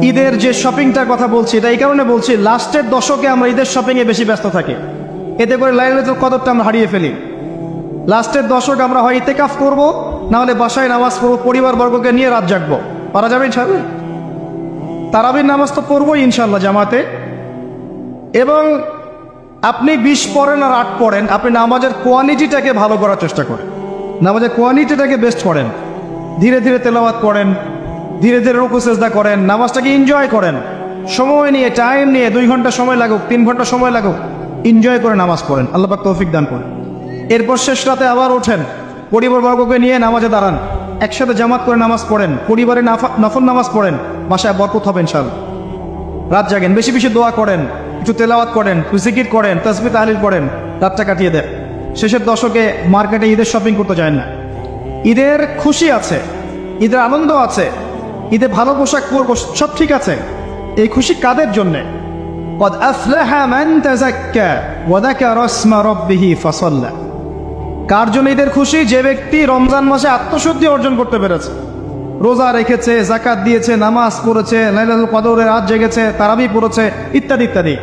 ঈদের যে শপিংটার কথা বলছি এটা এই কারণে বলছি, লাস্টের দশকে আমরা ঈদের শপিংয়ে বেশি ব্যস্ত থাকি, এতে করে লাইলাতুল কদরটা আমরা হারিয়ে ফেলি। লাস্টের দশক আমরা হয় ইতেকাফ করবো, না হলে বাসায় নামাজ পড়বো, পরিবারবর্গকে নিয়ে রাত জাগবো। পারা যাবে ইনশাআল্লাহ? তারাবির নামাজ তো পড়বোই ইনশাআল্লাহ জামাতে। এবং আপনি 20 পড়েন আর 8 পড়েন, আপনি নামাজের কোয়ালিটিটাকে ভালো করার চেষ্টা করেন, নামাজের কোয়ালিটিটাকে বেস্ট করেন, ধীরে ধীরে তেলাওয়াত করেন, ধীরে ধীরে রুকু সেজদা করেন, নামাজটাকে এনজয় করেন, সময় নিয়ে, টাইম নিয়ে, 2 ঘন্টা সময় লাগুক, 3 ঘন্টা সময় লাগুক, এনজয় করে নামাজ পড়েন। আল্লাহ পাক তৌফিক দান করেন। এরপর শেষ রাতে আবার ওঠেন, পরিবারবর্গকে নিয়ে নামাজে দাঁড়ান, একসাথে জামাত করে নামাজ পড়েন, পরিবারে নফল নামাজ পড়েন, বাসায় বরকত হবে ইনশাআল্লাহ। রাত জাগেন, বেশি বেশি দোয়া করেন, একটু তেলাওয়াত করেন, একটু জিকির করেন, তাসবিহ তাহলিল করেন, রাতটা কাটিয়ে দেন। শেষের দশকে মার্কেটে ঈদের শপিং করতে যায় না। ঈদের খুশি আছে, ঈদের আনন্দ আছে, ঈদে ভালো পোশাক পরবো, সব ঠিক আছে। এই খুশি কাদের জন্যে? قد أفلح من تزكى وذكر اسم ربه فصلى। কার জন্য ঈদের খুশি? যে ব্যক্তি রমজান মাসে আত্মশুদ্ধি অর্জন করতে পেরেছে, রোজা রেখেছে, যাকাত দিয়েছে, নামাজ পড়েছে, লাইলাতুল কদরে রাত জেগেছে, তারাবি পড়েছে, ইত্যাদি ইত্যাদি।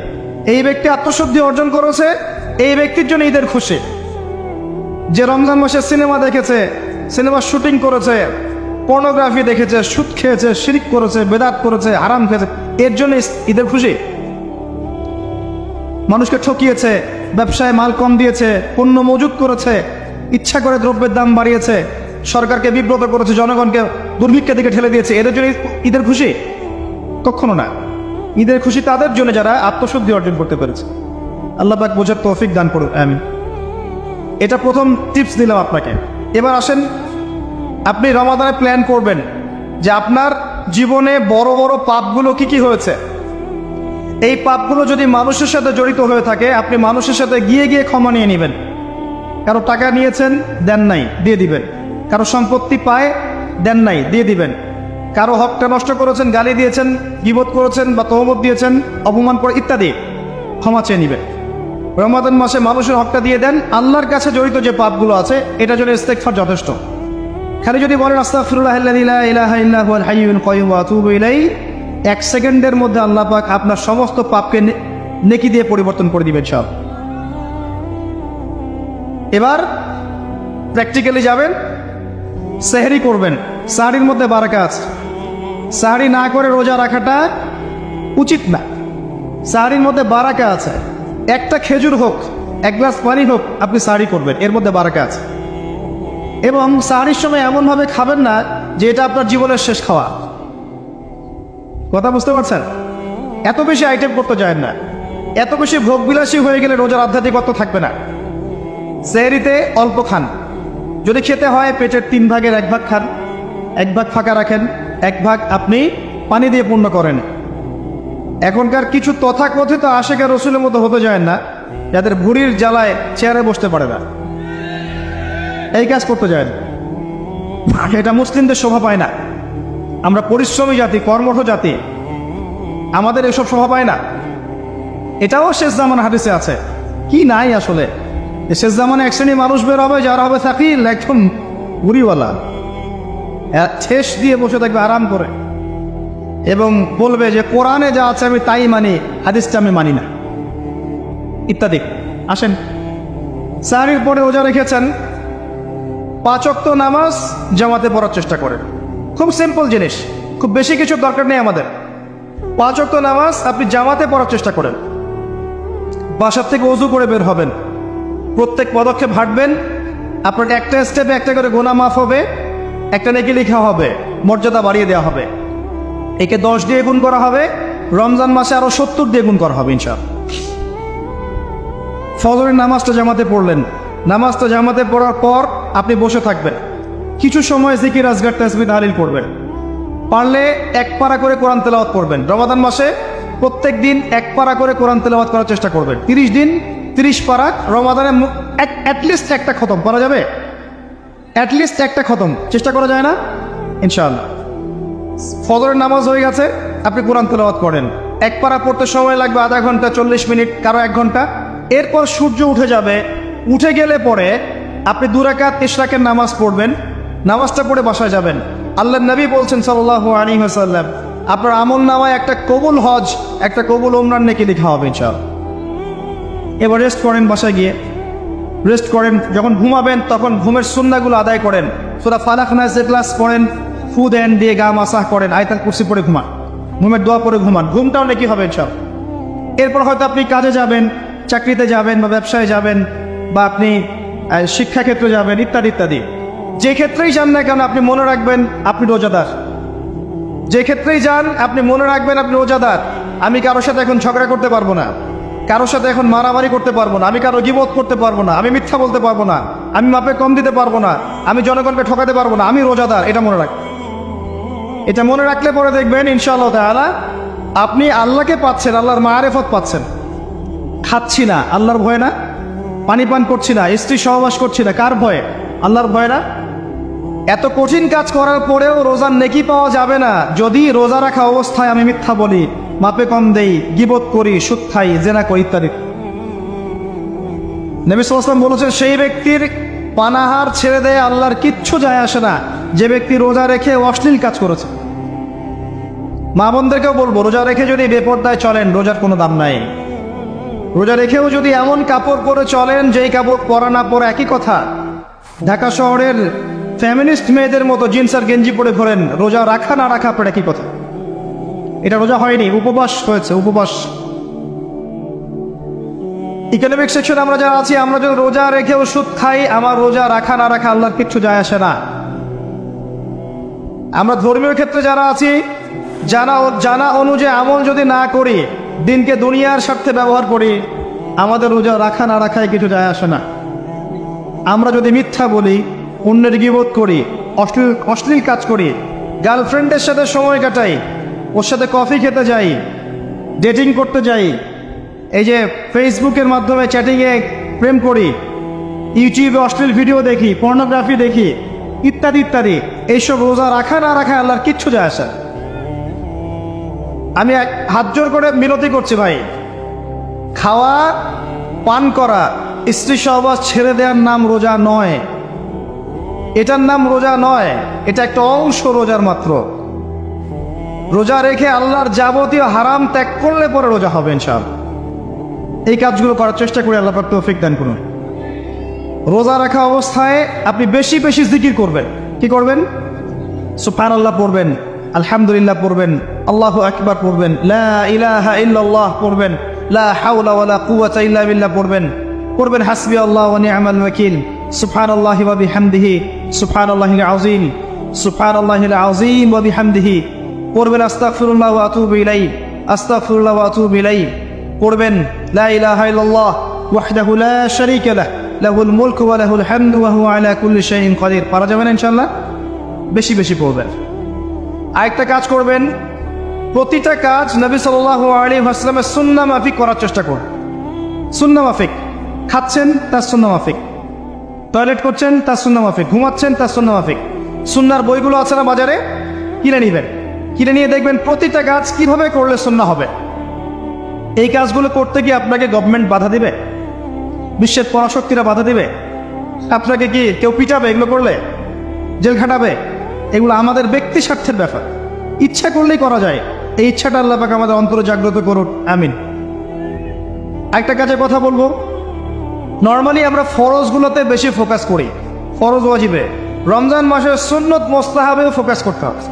এই ব্যক্তি আত্মশুদ্ধি অর্জন করেছে, এই ব্যক্তির জন্য ঈদের খুশি। যে রমজান মাসে সিনেমা দেখেছে, সিনেমার শুটিং করেছে, পর্নোগ্রাফি দেখেছে, সুদ খেয়েছে, শিরিক করেছে, বেদাত করেছে, হারাম খেয়েছে, এর জন্য ঈদের খুশি। মানুষকে ঠকিয়েছে, ব্যবসায় মাল কম দিয়েছে, পণ্য মজুত করেছে, ইচ্ছা করে দ্রব্যের দাম বাড়িয়েছে, সরকারকে বিব্রত করেছে, জনগণকে দুর্ভিক্ষের দিকে ঠেলে দিয়েছে, এদের জন্য ঈদের খুশি? কখনো না। ঈদের খুশি তাদের জন্য যারা আত্মশুদ্ধি অর্জন করতে পেরেছে। আল্লাহ পাক বোঝার তৌফিক দান করুন, আমিন। এটা প্রথম টিপস দিলাম আপনাকে। এবার আসেন, আপনি রমাদানে প্ল্যান করবেন যে আপনার জীবনে বড় বড় পাপগুলো কি কি হয়েছে। এই পাপগুলো যদি মানুষের সাথে জড়িত হয়ে থাকে, আপনি মানুষের সাথে গিয়ে গিয়ে ক্ষমা নিয়ে নেবেন। কারো টাকা নিয়েছেন, দেন নাই, দিয়ে দিবেন। কারো সম্পত্তি পায়, দেন নাই, দিয়ে দিবেন। কারো হকটা নষ্ট করেছেন, গালি দিয়েছেন, গীবত করেছেন বা তহমত দিয়েছেন, অপমান করে ইত্যাদি, ক্ষমা চেয়ে নেবেন। রমাদান মাসে মানুষের হকটা দিয়ে দেন। আল্লাহর কাছে জড়িত যে পাপগুলো আছে, এটার জন্য ইস্তেগফার যথেষ্ট। খালি যদি বলেন আস্তাগফিরুল্লাহাল্লাযী লা ইলাহা ইল্লা হুয়াল হাইয়ুল কাইয়্যুম ওয়া আতুবু ইলাইহি, 1 সেকেন্ডের মধ্যে আল্লাহ পাক আপনার সমস্ত পাপকে নেকি দিয়ে পরিবর্তন করে দিবেন সব। এবার প্র্যাকটিক্যালি যাবেন, সেহরি করবেন। সাহরির মধ্যে বারাকা আছে। সাহরি না করে রোজা রাখাটা উচিত না। সাহরির মধ্যে বারাকা আছে। একটা খেজুর হোক, 1 গ্লাস পানি হোক, আপনি সাহরি করবেন, এর মধ্যে বারাকা আছে। এবং সাহরির সময় এমনভাবে খাবেন না যে এটা আপনার জীবনের শেষ খাওয়া। কথা বুঝতে পারছেন? এত বেশি আইটেম করতে যায় না, এত বেশি ভোগবিলাসী হয়ে গেলে রোজার আধ্যাত্মিকত্ব থাকবে না। সেহরিতে অল্প খান, যদি খেতে হয় পেটের 3 ভাগের 1 ভাগ খান, 1 ভাগ ফাঁকা রাখেন, 1 ভাগ আপনি পানি দিয়ে পূর্ণ করেন। এখনকার কিছু তথাকথিত আশেকে রসুলের মতো হতে যায় না, যাদের ভুঁড়ির জ্বালায় চেয়ারে বসতে পারে না, এই কাজ করতে যায় না। এটা মুসলিমদের শোভা পায় না। আমরা পরিশ্রমী জাতি, কর্মঠ জাতি, আমাদের এসব শোভা পায় না। এটাও শেষ জামান হাদিসে আছে। কি নাই আসলে, শেষ জামানে এক শ্রেণী মানুষ বের হবে যারা হবে সাকিল, একদম বুড়িওয়ালা, ঠেস দিয়ে বসে থাকবে আরাম করে, এবং বলবে যে কোরআনে যা আছে আমি তাই মানি, হাদিসটা আমি মানি না, ইত্যাদি। আসেন, সাহরির পরে রোজা রেখেছেন, 5 ওয়াক্ত নামাজ জামাতে পড়ার চেষ্টা করেন। খুব সিম্পল জিনিস, খুব বেশি কিছু দরকার নেই আমাদের। 5 ওয়াক্ত নামাজ আপনি জামাতে পড়ার চেষ্টা করেন। বাসার থেকে ওযু করে বের হবেন, প্রত্যেক পদক্ষেপ হাঁটবেন, আপনার একটা স্টেপে একটা করে গুনাহ মাফ হবে, একটা নেকি লেখা হবে, মর্যাদা বাড়িয়ে দেওয়া হবে। একে 10 দিয়ে গুণ করা হবে, রমজান মাসে আরো 70 দিয়ে গুণ করা হবে ইনশাআল্লাহ। ফজরের নামাজটা জামাতে পড়লেন, নামাজটা জামাতে পড়ার পর আপনি বসে থাকবেন, কিছু সময় জিকির আজগার তাসবিহ তাহলিল করবেন। পারলে 1 পারা করে কোরআন তেলাওয়াত করবেন। রমাদান মাসে প্রত্যেক দিন 1 পারা করে কোরআন তেলাওয়াত করার চেষ্টা করবেন। 30 দিন 30 পারা, রমাদানে অ্যাটলিস্ট একটা খতম করা যাবে, অ্যাটলিস্ট একটা খতম চেষ্টা করা যায় না ইনশাআল্লাহ। ফজরের নামাজ হয়ে গেছে, আপনি কোরআন তেলাওয়াত করেন। 1 পারা পড়তে সময় লাগবে আধা ঘন্টা, 40 মিনিট, কারো 1 ঘন্টা। এরপর সূর্য উঠে যাবে, উঠে গেলে পরে আপনি 2 রাকাত ইশরাকের নামাজ পড়বেন, নামাজটা পড়ে বাসায় যাবেন। আল্লাহর নবী বলছেন সাল্লাল্লাহু আলাইহি ওয়াসাল্লাম, আপনার আমল নামায় একটা কবুল হজ, একটা কবুল উমরার নেকি লেখা হবে ইনশাআল্লাহ। এবার রেস্ট করেন, বাসায় গিয়ে রেস্ট করেন। যখন ঘুমাবেন তখন ঘুমের সুন্নাহগুলো আদায় করেন। সূরা ফালাক নাস ইখলাস পড়েন, ফু দেন, দিয়ে গা মাসাহ করেন, আয়াতুল কুরসি পড়ে ঘুমান, ঘুমের দোয়া পড়ে ঘুমান, ঘুমটাও নেকি হবে ইনশাআল্লাহ। এরপর হয়তো আপনি কাজে যাবেন, চাকরিতে যাবেন বা ব্যবসায় যাবেন বা আপনি শিক্ষাক্ষেত্রে যাবেন, ইত্যাদি ইত্যাদি। যে ক্ষেত্রেই যান না কেন আপনি মনে রাখবেন আপনি রোজাদার। যে ক্ষেত্রেই যান আপনি মনে রাখবেন আপনি রোজাদার। আমি কারোর সাথে এখন ঝগড়া করতে পারবো না, কারোর সাথে এখন মারামারি করতে পারবো না, আমি কারো গীবত করতে পারবো না, আমি মিথ্যা বলতে পারবো না, আমি মাপে কম দিতে পারবো না, আমি জনগণকে ঠকাতে পারবো না, আমি রোজাদার। এটা মনে রাখ, এটা মনে রাখলে পরে দেখবেন ইনশাআল্লাহ তাআলা আপনি আল্লাহকে পাচ্ছেন, আল্লাহর মাআরিফত পাচ্ছেন। খাচ্ছি না আল্লাহর ভয় না, পানি পান করছি না, স্ত্রী সহবাস করছি না, কার ভয়ে? আল্লাহর ভয় না? এত কঠিন কাজ করার পরেও রোজার নেকি পাওয়া যাবে না যদি রোজা রাখা অবস্থায় আমি মিথ্যা বলি, মাপে কম দেই, গীবত করি, সুদ খাই, জেনা করি ইত্যাদি। নবী সাল্লাল্লাহু আলাইহি ওয়াসাল্লাম বলেছেন সেই ব্যক্তির পানাহার ছেড়ে দেয় আল্লাহর কিচ্ছু যায় আসে না যে ব্যক্তি রোজা রেখে অশ্লীল কাজ করেছে। মা বোনদেরকেও বলবো, রোজা রেখে যদি বেপরদায় চলেন রোজার কোনো দাম নাই। রোজা রেখেও যদি এমন কাপড় পরে চলেন যেই কাপড় পরা না পরে একই কথা, ঢাকা শহরের ফ্যামিনিস্ট মেয়েদের মতো জিন্স আর গেঞ্জি পরে ঘোরেন, রোজা রাখা না রাখা পরে একই কথা। এটা রোজা হয়নি, উপবাস হয়েছে, উপবাস। ইকোনমিক সেকশন আমরা যারা আছি, আমরা যদি রোজা রেখেও সুদ খাই, আমার রোজা রাখা না রাখা আল্লাহর কিচ্ছু যায় আসে না। আমরা ধর্মীয় ক্ষেত্রে যারা আছি, জানা অনুযায়ী আমল যদি না করি, দিনকে দুনিয়ার স্বার্থে ব্যবহার করি, আমাদের রোজা রাখা না রাখায় কিছু যায় আসে না। আমরা যদি মিথ্যা বলি, অন্যের গীবত করি, অশ্লীল কাজ করি, গার্লফ্রেন্ডের সাথে সময় কাটাই, ওর সাথে কফি খেতে যাই, ডেটিং করতে যাই, এই যে ফেসবুকের মাধ্যমে চ্যাটিংয়ে প্রেম করি, ইউটিউবে অশ্লীল ভিডিও দেখি, পর্নোগ্রাফি দেখি, ইত্যাদি ইত্যাদি, এইসব রোজা রাখা না রাখা আল্লাহর কিচ্ছু যায় আসে। আমি হাত জোর করে মিনতি করছি ভাই, খাওয়া পান করা, স্ত্রী সহবাস ছেড়ে দেওয়ার নাম রোজা নয়, এটার নাম রোজা নয়, এটা একটা অংশ রোজার মাত্র। রোজা রেখে আল্লাহর যাবতীয় হারাম ত্যাগ করলে পরে রোজা হবে ইনশাআল্লাহ। এই কাজগুলো করার চেষ্টা করে আল্লাহ পাক তৌফিক দান করুন। রোজা রাখা অবস্থায় আপনি বেশি বেশি জিকির করবেন। কি করবেন? সুবহানাল্লাহ পড়বেন, আলহামদুলিল্লাহ পড়বেন, আল্লাহু আকবার পড়বেন, লা ইলাহা ইল্লাল্লাহ পড়বেন, লা হাওলা ওয়ালা কুওয়াতা ইল্লা বিল্লাহ পড়বেন হাসবি আল্লাহ ওয়া নি'মাল ওয়াকিল, সুবহানাল্লাহি ওয়া বিহামদিহি, সুবহানাল্লাহিল আযীম, সুবহানাল্লাহিল আযীম ওয়া বিহামদিহি। পড়বেন আস্তাগফিরুল্লাহ ওয়া আতুবু ইলাইহি, আস্তাগফিরুল্লাহ ওয়া আতুবু ইলাইহি। পড়বেন লা ইলাহা ইল্লাল্লাহ ওয়াহদাহু লা শারীকা লাহ, লাহুল মুলকু ওয়া লাহুল হামদু ওয়া হুয়া আলা কুল্লি শাইইন কাদির। পারা যাবে না ইনশাআল্লাহ? বেশি বেশি পড়বেন। আরেকটা কাজ করবেন, প্রতিটা কাজ নবী সাল্লাল্লাহু আলাইহি ওয়াসাল্লামের সুন্নাহ মাফিক করার চেষ্টা করুন। সুন্নাহ মাফিক, খাচ্ছেন তার সুন্নাহ মাফিক, টয়লেট করছেন তার সুন্নাহ মাফিক, ঘুমাচ্ছেন তার সুন্নাহ মাফিক। সুন্নাহর বইগুলো আছে না বাজারে, কিনে নেবেন, কিনে নিয়ে দেখবেন প্রতিটা কাজ কিভাবে করলে সুন্নাহ হবে। এই কাজগুলো করতে গিয়ে আপনাকে গভর্নমেন্ট বাধা দিবে, বিশ্বের পরাশক্তিরা বাধা দিবে, আপনাকে কি কেউ পিটাবে এগুলো করলে, জেল খাটাবে? এগুলো আমাদের ব্যক্তি স্বার্থের ব্যাপার, ইচ্ছা করলেই করা যায়। এই ইচ্ছাটা আল্লাহ পাক আমাদের অন্তরে জাগ্রত করুন, আমিন। একটা কাজের কথা বলবো, নর্মালি আমরা ফরজগুলোতে বেশি ফোকাস করি, ফরজ ওয়াজিবে। রমজান মাসের সুন্নত মোস্তাহাবেও ফোকাস করতে হবে।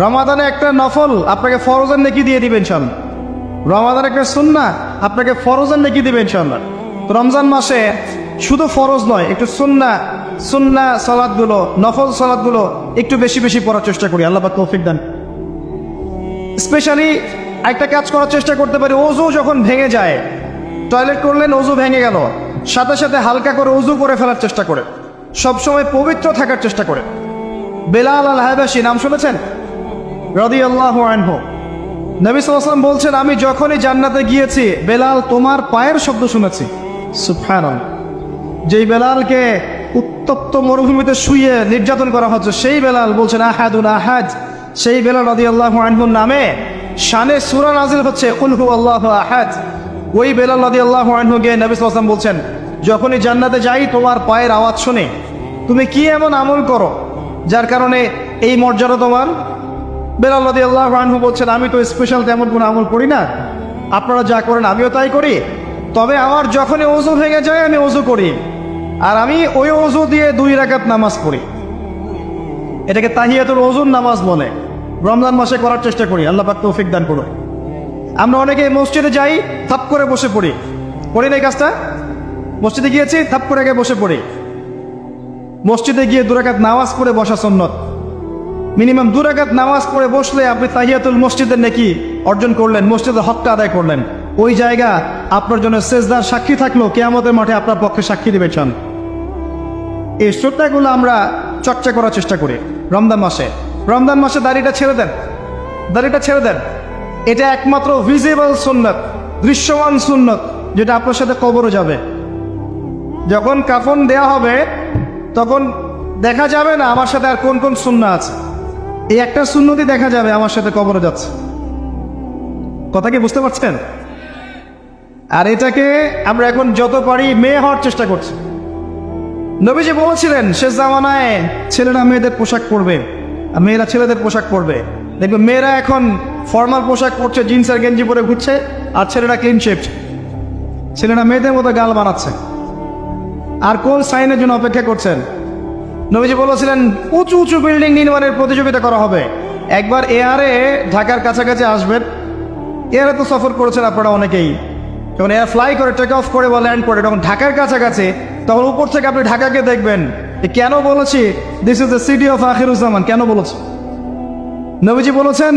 রমাদানে একটা নফল আপনাকে ফরজের নেকি দিয়ে দিবে ইনশাআল্লাহ, রমাদানের একটা সুন্নাহ আপনাকে ফরজের নেকি দিবে ইনশাআল্লাহ। তো রমজান মাসে শুধু ফরজ নয়, একটু সুন্নাহ সালাতগুলো, নফল সালাতগুলো একটু বেশি বেশি পড়ার চেষ্টা করি, আল্লাহ পাক তৌফিক দান। স্পেশালি একটা কাজ করার চেষ্টা করতে পারি, ওযু যখন ভেঙে যায়, টয়লেট করলেন ওযু ভেঙে গেল, সাথে সাথে হালকা করে ওযু করে ফেলার চেষ্টা করে, সবসময় পবিত্র থাকার চেষ্টা করে। বেলাল আল হাবাশী নাম শুনেছেন? রাদিয়াল্লাহু আনহু। নবী সাল্লাল্লাহু আলাইহি ওয়াসাল্লাম বলছেন, আমি যখনই জান্নাতে গিয়েছি বেলাল তোমার পায়ের শব্দ শুনেছি। সুবহানাল্লাহ। যেই বেলালকে উত্তপ্ত মরুভূমিতে শুয়ে নির্যাতন করা হচ্ছে, সেই বেলাল বলছেন আহাদুন আহাদ। সেই বেলাল রাদিয়াল্লাহু আনহুর নামে শানে সূরা নাজিল হচ্ছে কুল হুয়াল্লাহু আহাদ। ওই বেলাল রাদিয়াল্লাহু আনহু কে নবী সাল্লাল্লাহু আলাইহি ওয়াসাল্লাম বলছেন, যখনই জান্নাতে যাই তোমার পায়ের আওয়াজ শুনে, তুমি কি এমন আমল করো যার কারণে এই মর্যাদা তোমার? বেলাল রাদিয়াল্লাহু আনহু বলছেন, আমি তো স্পেশাল তেমন কোনো আমল করি না, আপনারা যা করেন আমিও তাই করি, তবে আমার যখনই ওযু ভেঙে যায় আমি ওযু করি, আর আমি ওই ওযু দিয়ে 2 রাকাত নামাজ পড়ি। এটাকে তাহিয়াতুল ওযুর নামাজ বলে। রমজান মাসে করার চেষ্টা করি, আল্লাহ পাক তৌফিক দান করুন। আমরা অনেকে মসজিদে যাই, থাপ করে বসে পড়ি, করি না এই কাজটা? মসজিদে গিয়েছি, থাপ করে আগে বসে পড়ি। মসজিদে গিয়ে 2 রাকাত নামাজ পড়ে বসা সুন্নত। মিনিমাম 2 রাকাত নামাজ পড়ে বসলে আপনি তাহিয়াতুল মসজিদের নেকি অর্জন করলেন, মসজিদের হকটা আদায় করলেন। ওই জায়গা আপনার জন্য সেজদার সাক্ষী থাকলো, কিয়ামতের মাঠে আপনার পক্ষে সাক্ষী দিবে চান। এই শ্রদ্ধাগুলো আমরা চর্চা করার চেষ্টা করি রমজান মাসে। রমজান মাসে দাড়িটা ছেড়ে দেন, দাড়িটা ছেড়ে দেন। এটা একমাত্র ভিজিবল সুন্নত, দৃশ্যমান সুন্নত, যেটা আপনার সাথে কবরে যাবে। যখন কাফন দেয়া হবে তখন দেখা যাবে না আমার সাথে আর কোন কোন সুন্নাহ আছে, এই একটা সুন্নতই দেখা যাবে আমার সাথে কবরে যাচ্ছে। কথা কি বুঝতে পারছেন? আর এটাকে আমরা এখন যত পারি মেয়ে হওয়ার চেষ্টা করছি। নবীজি বলেছিলেন শেষ জামানায় ছেলেরা মেয়েদের পোশাক পরবে আর মেয়েরা ছেলেদের পোশাক পরবে। দেখবে মেয়েরা এখন ফর্মাল পোশাক পরছে, জিন্স আর গেঞ্জি পরে ঘুরছে, আর ছেলেরা ক্লিন শেপড। ছেলেরা মেয়েদের মতো গাল বানাচ্ছে। আর কোন সাইনের জন্য অপেক্ষা করছেন? নবীজি বলেছিলেন উঁচু উঁচু বিল্ডিং নির্মাণের প্রতিযোগিতা করা হবে। একবার এয়ারে ঢাকার কাছাকাছি আসবেন, এয়ারে তো সফর করেছেন আপনারা অনেকেই, যখন এয়ার ফ্লাই করে টেক অফ করে বা ল্যান্ড করে তখন ঢাকার কাছাকাছি, তখন উপর থেকে আপনি ঢাকাকে দেখবেন। কেন বলেছি this is the city of Akhiruzzaman? কেন বলেছি? নবীজি বলেছেন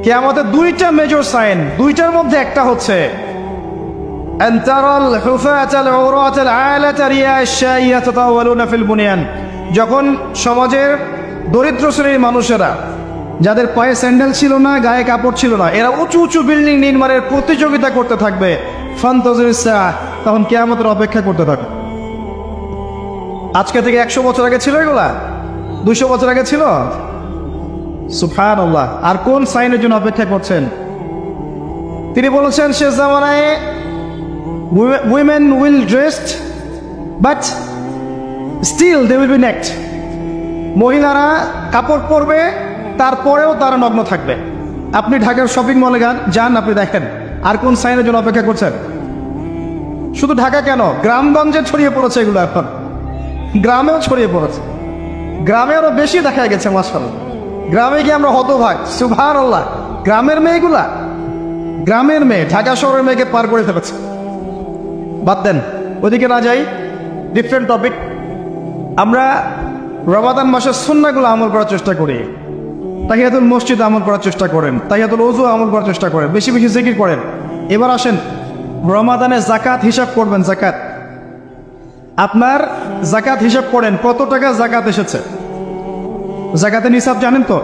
কিয়ামতের 2টা মেজর সাইন, 2টার মধ্যে একটা হচ্ছে أن ترى الحفاة العراة العالة رياء الشاء يتطاولون في البنيان। যখন সমাজের দরিদ্র শ্রেণীর মানুষেরা, যাদের পায়ে স্যান্ডেল ছিল না, গায়ে কাপড় ছিল না, এরা উঁচু উঁচু বিল্ডিং নির্মাণের প্রতিযোগিতা করতে থাকবে, ফান্তাজির সাআ, তখন কিয়ামতের অপেক্ষা করতে থাকবে। আজকে থেকে 100 বছর আগে ছিল এগুলা? 200 বছর আগে ছিল? সুবহানাল্লাহ। আর কোন সাইনের জন্য অপেক্ষা করছেন? তিনি বলেছেন শেষ জামানায় women will dressed but still they will be naked। মহিলারা কাপড় পরবে, তারপরেও তারা নগ্ন থাকবে। আপনি ঢাকার শপিং মলে যান, আপনি দেখেন। আর কোন সাইনের জন্য অপেক্ষা করছেন? শুধু ঢাকা কেন, গ্রামগঞ্জে ছড়িয়ে পড়েছে এগুলো, এখন গ্রামেও ছড়িয়ে পড়েছে। গ্রামে আরো বেশি দেখা গেছে মাশাআল্লাহ। গ্রামে গিয়ে আমরা হতভাগ, সুবহানাল্লাহ। গ্রামের মেয়েগুলা, গ্রামের মেয়ে ঢাকা শহরের মেয়েকে পার করে ফেলেছে। বাদ দেন, ওদিকে না যাই, ডিফারেন্ট টপিক। আমরা রমাদান মাসের সুন্নাহগুলো আমল করার চেষ্টা করি। তাহিয়াতুল মসজিদ আমল করার চেষ্টা করেন, তাহিয়াতুল ওযু আমল করার চেষ্টা করেন, বেশি বেশি জিকির করেন। এবার আসেন রমাদানে জাকাত হিসাব করবেন। জাকাত, আপনার জাকাত হিসাব করেন, কত টাকা জাকাত এসেছে। জাকাতের নিসাব জানেন তো?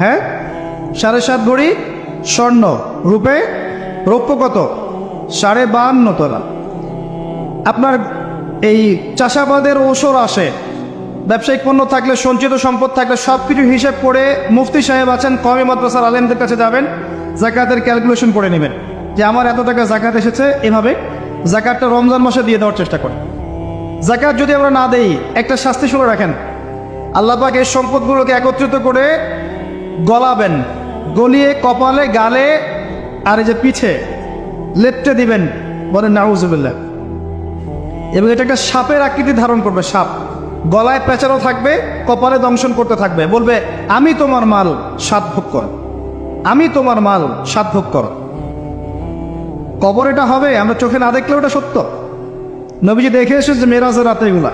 হ্যাঁ, 7.5 ভরি স্বর্ণ, রূপে রৌপ্য কত? 52.5 তোলা। আপনার এই চাষাবাদের ওসর আসে, ব্যবসায়িক পণ্য থাকলে, সঞ্চিত সম্পদ থাকলে সব কিছু হিসেব করে মুফতি সাহেব আছেন, কওমি মাদ্রাসার আলেমদের কাছে যাবেন, জাকাতের ক্যালকুলেশন করে নেবেন যে আমার এত টাকা জাকাত এসেছে। এভাবে জাকাতটা রমজান মাসে দিয়ে দেওয়ার চেষ্টা করেন। জাকাত যদি আমরা না দেই, একটা শাস্তি শুনে রাখেন, আল্লাহ পাক এই সম্পদগুলোকে একত্রিত করে গলাবেন, গলিয়ে কপালে, গালে আর এই যে পিঠে লেপটে দিবেন, বলেন নাউজুবিল্লাহ। এবং এটা একটা সাপের আকৃতি ধারণ করবে, সাপ গলায় পেঁচানো থাকবে, কপালে দংশন করতে থাকবে, বলবে আমি তোমার মাল সাত ভোগ কর, আমি তোমার মাল সাত ভোগ কর। কবর এটা হবে, আমরা চোখে না দেখলে ওটা সত্য। নবীজি দেখে এসেছে মেরাজের রাতে এগুলা।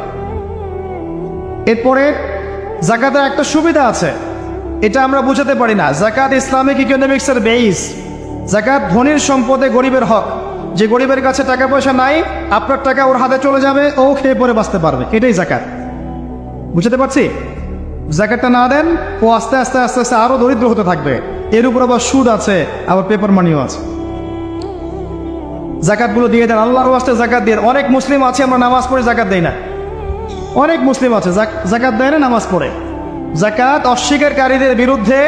এরপরে জাকাতের একটা সুবিধা আছে, এটা আমরা বুঝাতে পারি না। জাকাত ইসলামিক ইকোনমিক্সের বেইস। জাকাত ধনীর সম্পদে গরিবের হক। যে গরিবের কাছে টাকা পয়সা নাই, আপনার টাকা ওর হাতে চলে যাবে, ও খেয়ে পরে বাঁচতে পারবে, এটাই জাকাত। বুঝতে পারছি? জাকাতটা না দেন, ও আস্তে আস্তে আস্তে আস্তে আরো দরিদ্র হতে থাকবে। এর উপর আবার সুদ আছে, আবার পেপার মানিও আছে। জাকাতগুলো দিয়ে দেন, আল্লাহর ওয়াস্তে জাকাত দিয়ে। অনেক মুসলিম আছে আমরা নামাজ পড়ে জাকাত দেই না। অনেক মুসলিম আছে জাকাত দেয় না, নামাজ পড়ে। জাকাত অস্বীকারীদের বিরুদ্ধে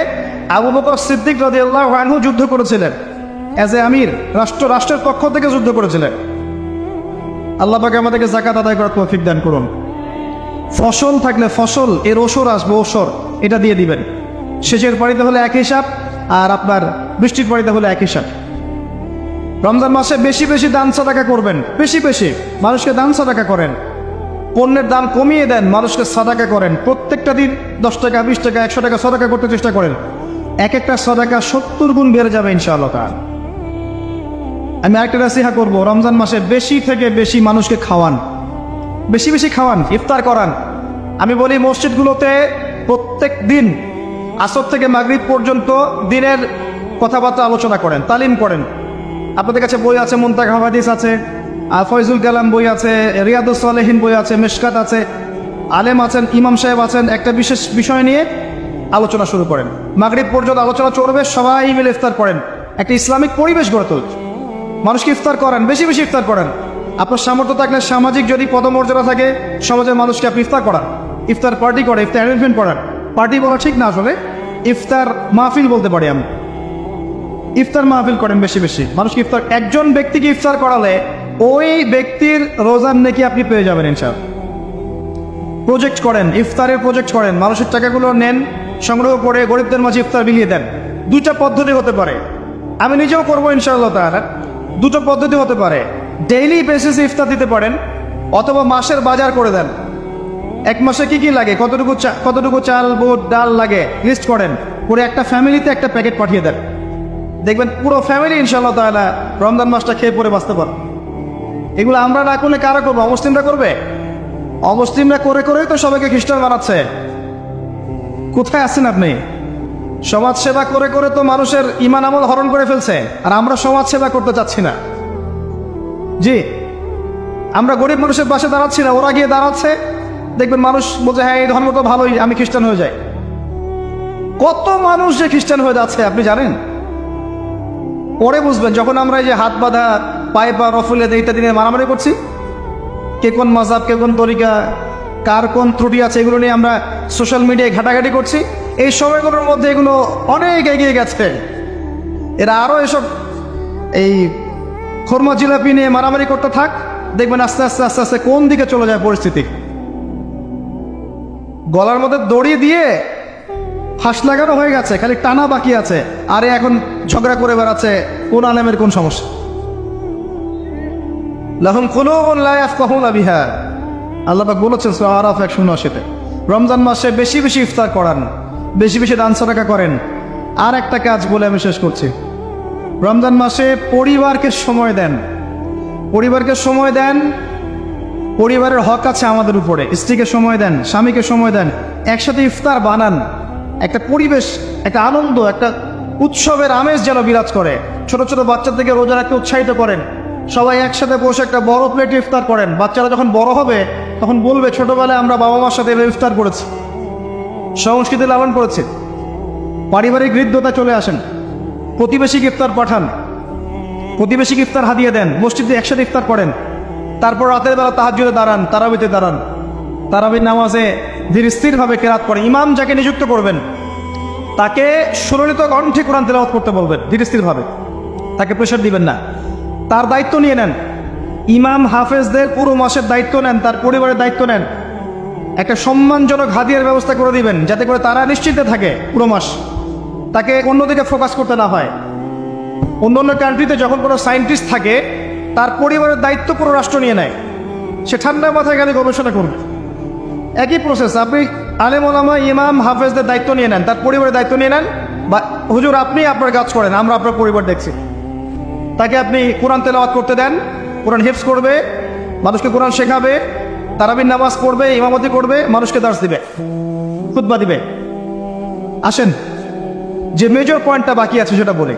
আবু বকর সিদ্দিক রাদিয়াল্লাহু আনহু যুদ্ধ করেছিলেন, এজ এ আমির, রাষ্ট্রের পক্ষ থেকে যুদ্ধ করেছিলেন। আল্লাহ পাক আমাদেরকে জাকাত আদায় করার তৌফিক দান করুন। ফসল থাকলে ফসল, এর ওসর আসবে, ওসর এটা দিয়ে দিবেন। সেচের পানিতে হলে এক হিসাব, আর আপনার বৃষ্টির পানিতে হলে এক হিসাব। রমজান মাসে বেশি বেশি দান সাদাকা করবেন, বেশি বেশি মানুষকে দান সাদাকা করেন। পণ্যের দাম কমিয়ে দেন, মানুষকে সাদাকা করেন। প্রত্যেকটা দিন 10 টাকা, 20 টাকা, 100 টাকা সাদাকা করতে চেষ্টা করেন। এক একটা সাদাকা 70 গুণ বেড়ে যাবে ইনশাআল্লাহ তাআলা। আমি আরেকটা নাসিহা করব, রমজান মাসে বেশি থেকে বেশি মানুষকে খাওয়ান, বেশি বেশি খাওয়ান, ইফতার করান। আমি বলি মসজিদগুলোতে প্রত্যেক দিন আসর থেকে মাগরিব পর্যন্ত দিনের কথাবার্তা আলোচনা করেন, তালিম করেন। আপনাদের কাছে বই আছে, মুনতাকা হাদিস আছে, ফয়জুল কালাম বই আছে, রিয়াদুস সালেহিন বই আছে, মিশকাত আছে, আলেম আছেন, ইমাম সাহেব আছেন। একটা বিশেষ বিষয় নিয়ে আলোচনা শুরু করেন, মাগরিব পর্যন্ত আলোচনা চলবে, সবাই মিলে ইফতার করেন। একটা ইসলামিক পরিবেশ গড়ে তুলুন, মানুষকে ইফতার করান, বেশি বেশি ইফতার করেন। আপনার সামর্থ্য থাকলে, সামাজিক যদি পদমর্যাদা থাকে, সমাজের মানুষকে আপনি ইফতার করান, ইফতার পার্টি করে, ইফতার অ্যারেঞ্জমেন্ট করান। পার্টি বলা ঠিক না, আসলে ইফতার মাহফিল বলতে পারি আমি। ইফতার মাহফিল করেন বেশি বেশি, মানুষকে ইফতার। একজন ব্যক্তিকে ইফতার করালে ওই ব্যক্তির রোজার নেকি আপনি পেয়ে যাবেন ইনশাআল্লাহ। প্রজেক্ট করেন, ইফতারের প্রজেক্ট করেন, মানুষের টাকাগুলো নেন, সংগ্রহ করে গরিবদের মাঝে ইফতার বিলিয়ে দেন। দুইটা পদ্ধতি হতে পারে, আমি নিজেও করবো ইনশাআল্লাহ তাআলা। দুটো পদ্ধতি হতে পারে, ডেইলি বেসিসে ইফতার দিতে পারেন, অথবা মাসের বাজার করে দেন। এক মাসে কি কি লাগে, কতটুকু চাল, বুট, ডাল লাগে লিস্ট করেন, করে একটা ফ্যামিলিতে একটা প্যাকেট পাঠিয়ে দেন। দেখবেন পুরো ফ্যামিলি ইনশাআল্লাহ তাআলা রমজান মাসটা খেয়ে পরে বাঁচতে পারে। এগুলো আমরা না করলে কারা করবো? অমুসলিমরা করবে? অমুসলিমরা করে করেই তো সবাইকে খ্রিস্টান বানাচ্ছে। কোথায় আছেন আপনি? সমাজ সেবা করে করে তো মানুষের ঈমান আমল হরণ করে ফেলছে, আর আমরা সমাজ সেবা করতে চাচ্ছি না। জি, আমরা গরিব মানুষের পাশে দাঁড়াচ্ছি না, ওরা গিয়ে দাঁড়াচ্ছে। দেখবেন মানুষ বলছে হ্যাঁ এই ধর্ম তো ভালোই, আমি খ্রিস্টান হয়ে যাই। কত মানুষ যে খ্রিস্টান হয়ে যাচ্ছে আপনি জানেন? পরে বুঝবেন, যখন আমরা এই যে হাত বাঁধা, পায়ে পা রফুলে ইত্যাদি নিয়ে মারামারি করছি, কে কোন মাযহাব, কে কোন তরিকা, কার কোন ত্রুটি আছে, এগুলো নিয়ে আমরা সোশ্যাল মিডিয়ায় ঘাটাঘাটি করছি। এই সময়গুলোর মধ্যে এগুলো অনেক এগিয়ে গেছে। এরা আরও এসব এই খরমা জিলাপি নিয়ে মারামারি করতে থাক, দেখবেন আস্তে আস্তে আস্তে আস্তে কোন দিকে চলে যায় পরিস্থিতি। গলার মধ্যে দড়ি দিয়ে ফাঁস লাগানো হয়ে গেছে, খালি টানা বাকি আছে। আরে এখন ঝগড়া করে বেড়াচ্ছে কোন আলেমের কোন সমস্যা। লাহুম কুলুবুন লা ইয়াফকাহুনা বিহা, আল্লাহ পাক বলেছেন সূরা আরাফ 179-তে। রমজান মাসে বেশি বেশি ইফতার করান, বেশি বেশি দান সাদাকা করেন। আর একটা কাজ বলে আমি শেষ করছি, রমজান মাসে পরিবারকে সময় দেন, পরিবারকে সময় দেন। পরিবারের হক আছে আমাদের উপরে, স্ত্রীকে সময় দেন, স্বামীকে সময় দেন। একসাথে ইফতার বানান, একটা পরিবেশ, একটা আনন্দ, একটা উৎসবের আমেজ যেন বিরাজ করে। ছোট ছোট বাচ্চা থেকে রোজা রাখতে উৎসাহিত করেন। সবাই একসাথে বসে একটা বড় প্লেটে ইফতার করেন। বাচ্চারা যখন বড় হবে তখন বলবে ছোটবেলায় আমরা বাবা মার সাথে এভাবে ইফতার করেছি, সংস্কৃতি লালন করেছি। পারিবারিক হৃদ্যতা চলে আসেন। প্রতিবেশীকে ইফতার পাঠান, প্রতিবেশীকে ইফতার হাদিয়ে দেন, মসজিদে একসাথে ইফতার করেন। তারপর রাতের বেলা তাহাজ্জুদে দাঁড়ান, তারাবিতে দাঁড়ান, তারাবির নামাজে ধীর স্থিরভাবে কেরাত করেন। ইমাম যাকে নিযুক্ত করবেন তাকে সুললিত কণ্ঠে কোরআন তেলাওয়াত করতে বলবেন ধীর স্থিরভাবে, তাকে প্রেশার দিবেন না। তার দায়িত্ব নিয়ে নেন। ইমাম হাফেজদের পুরো মাসের দায়িত্ব নেন, তার পরিবারের দায়িত্ব নেন। একটা সম্মানজনক হাদিয়ার ব্যবস্থা করে দিবেন, যাতে করে তারা নিশ্চিন্তে থাকে পুরো মাস, তাকে অন্যদিকে ফোকাস করতে না হয়। অন্য কান্ট্রিতে যখন কোনো সায়েন্টিস্ট থাকে, তার পরিবারের দায়িত্ব পুরো রাষ্ট্র নিয়ে নেয়, সে ঠান্ডা মাথায় গেলে গবেষণা করবে। একই প্রসেস, আপনি আলেম ওলামা ইমাম হাফেজদের দায়িত্ব নিয়ে নেন, তার পরিবারের দায়িত্ব নিয়ে নেন। বা হুজুর আপনি আপনার কাজ করেন, আমরা আপনার পরিবার দেখছি। তাকে আপনি কোরআন তেলাওয়াত করতে দেন, কোরআন হিফজ করবে, মানুষকে কোরআন শেখাবে, তারাবির নামাজ পড়বে, ইমামতি করবে, মানুষকে দার্স দিবে, খুতবা দিবে। আসেন, যে মেজর পয়েন্টটা বাকি আছে সেটা বলি।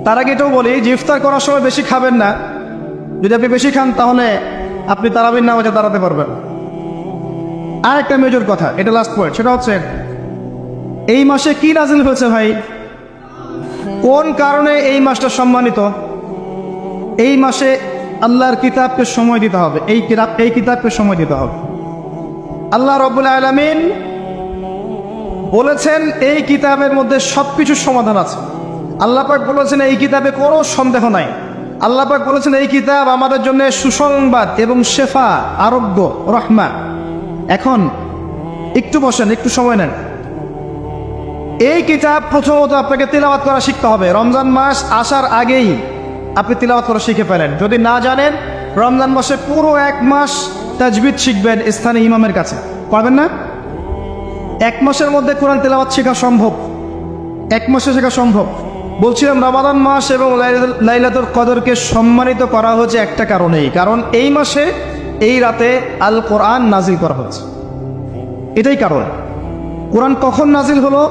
তার আগে এটাও বলি যে ইফতার করার সময় বেশি খাবেন না। যদি আপনি বেশি খান তাহলে আপনি তারাবির নামাজে দাঁড়াতে পারবেন। আর একটা মেজর কথা, এটা লাস্ট পয়েন্ট, সেটা হচ্ছে এই মাসে কি নাজিল হয়েছে ভাই, কোন কারণে এই মাসটা সম্মানিত। এই মাসে আল্লাহর কিতাবকে সময় দিতে হবে, এই কিতাবকে সময় দিতে হবে। আল্লাহ রাব্বুল আলামিন বলেছেন এই কিতাবের মধ্যে সবকিছুর সমাধান আছে। আল্লাহ পাক বলেছেন এই কিতাবে কোনো সন্দেহ নাই। আল্লাহ পাক বলেছেন এই কিতাব আমাদের জন্য সুসংবাদ এবং শেফা, আরোগ্য, রহমা। এখন একটু বসেন, একটু সময় নেন। এই কিতাব প্রথমত আপনাকে তিলাওয়াত করা শিখতে হবে। রমজান মাস আসার আগেই আপনি তিলাওয়াত করা শিখে ফেলেন। যদি না জানেন, রমজান মাসে পুরো 1 মাস তাজবিদ শিখবেন স্থানীয় ইমামের কাছে। পারবেন না? 1 মাসের মধ্যে কোরআন তিলাওয়াত শেখা সম্ভব, 1 মাসে শেখা সম্ভব। বলছিলাম রমাদান মাস এবং লাইলাতুল কদরকে সম্মানিত করা হয়েছে একটা কারণেই, কারণ এই মাসে এই রাতে আল কোরআন নাজিল করা হয়েছে। এটাই কারণ। কোরআন কখন নাজিল হলো?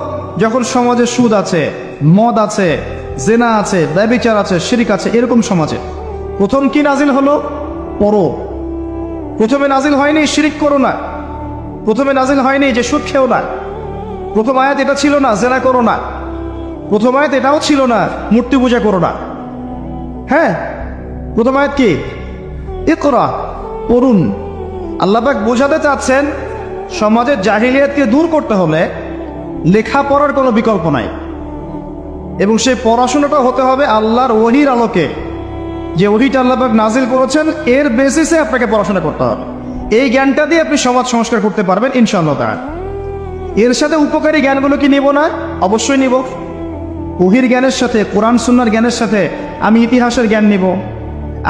যখন সমাজে সুদ আছে, মদ আছে, জেনা আছে, ব্যভিচার আছে, শিরক আছে, এরকম সমাজে প্রথম কি নাজিল হলো? পড়ো। প্রথমে নাজিল হয়নি শিরক করো না, প্রথমে নাজিল হয়নি যে সুদ খেও না, প্রথম আয়াত এটা ছিল না জেনা করো না, প্রথম আয়াত এটাও ছিল না মূর্তি পূজা করো না। হ্যাঁ, প্রথম আয়াত কি? ইকরা, পড়ুন। আল্লাহ পাক বোঝাতে চাচ্ছেন সমাজের জাহিলিয়াতকে দূর করতে হলে লেখাপড়ার কোনো বিকল্প নাই, এবং সেই পড়াশোনাটা হতে হবে আল্লাহর ওহীর আলোকে। যে ওহীটা আল্লাহ পাক নাজিল করেছেন এর বেসিসে আপনাকে পড়াশোনা করতে হবে। এই জ্ঞানটা দিয়ে আপনি সমাজ সংস্কার করতে পারবেন ইনশাআল্লাহ তাআলা। এর সাথে উপকারী জ্ঞানগুলো কি নিব না? অবশ্যই নিব। ওহীর জ্ঞানের সাথে, কোরআন সুন্নাহর জ্ঞানের সাথে আমি ইতিহাসের জ্ঞান নিব,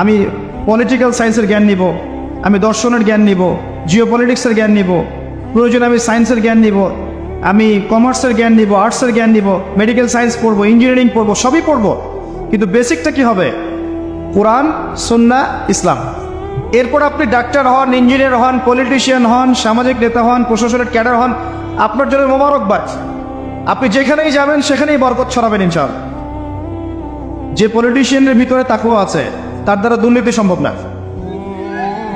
আমি পলিটিক্যাল সায়েন্সের জ্ঞান নিব, আমি দর্শনের জ্ঞান নিব, জিওপলিটিক্সের জ্ঞান নিব, প্রয়োজনে আমি সায়েন্সের জ্ঞান নিব, আমি কমার্সের জ্ঞান নিব, আর্টসের জ্ঞান নিব, মেডিকেল সায়েন্স পড়বো, ইঞ্জিনিয়ারিং পড়বো, সবই পড়বো। কিন্তু বেসিকটা কি হবে? কোরআন, সুন্নাহ, ইসলাম। এরপর আপনি ডাক্তার হন, ইঞ্জিনিয়ার হন, পলিটিশিয়ান হন, সামাজিক নেতা হন, প্রশাসনের ক্যাডার হন, আপনার জন্য মোবারকবাদ। আপনি যেখানেই যাবেন সেখানেই বরকত ছড়াবেন ইনশাআল্লাহ। যে পলিটিশিয়ানের ভিতরে তাকওয়া আছে তার দ্বারা দুর্নীতি সম্ভব না।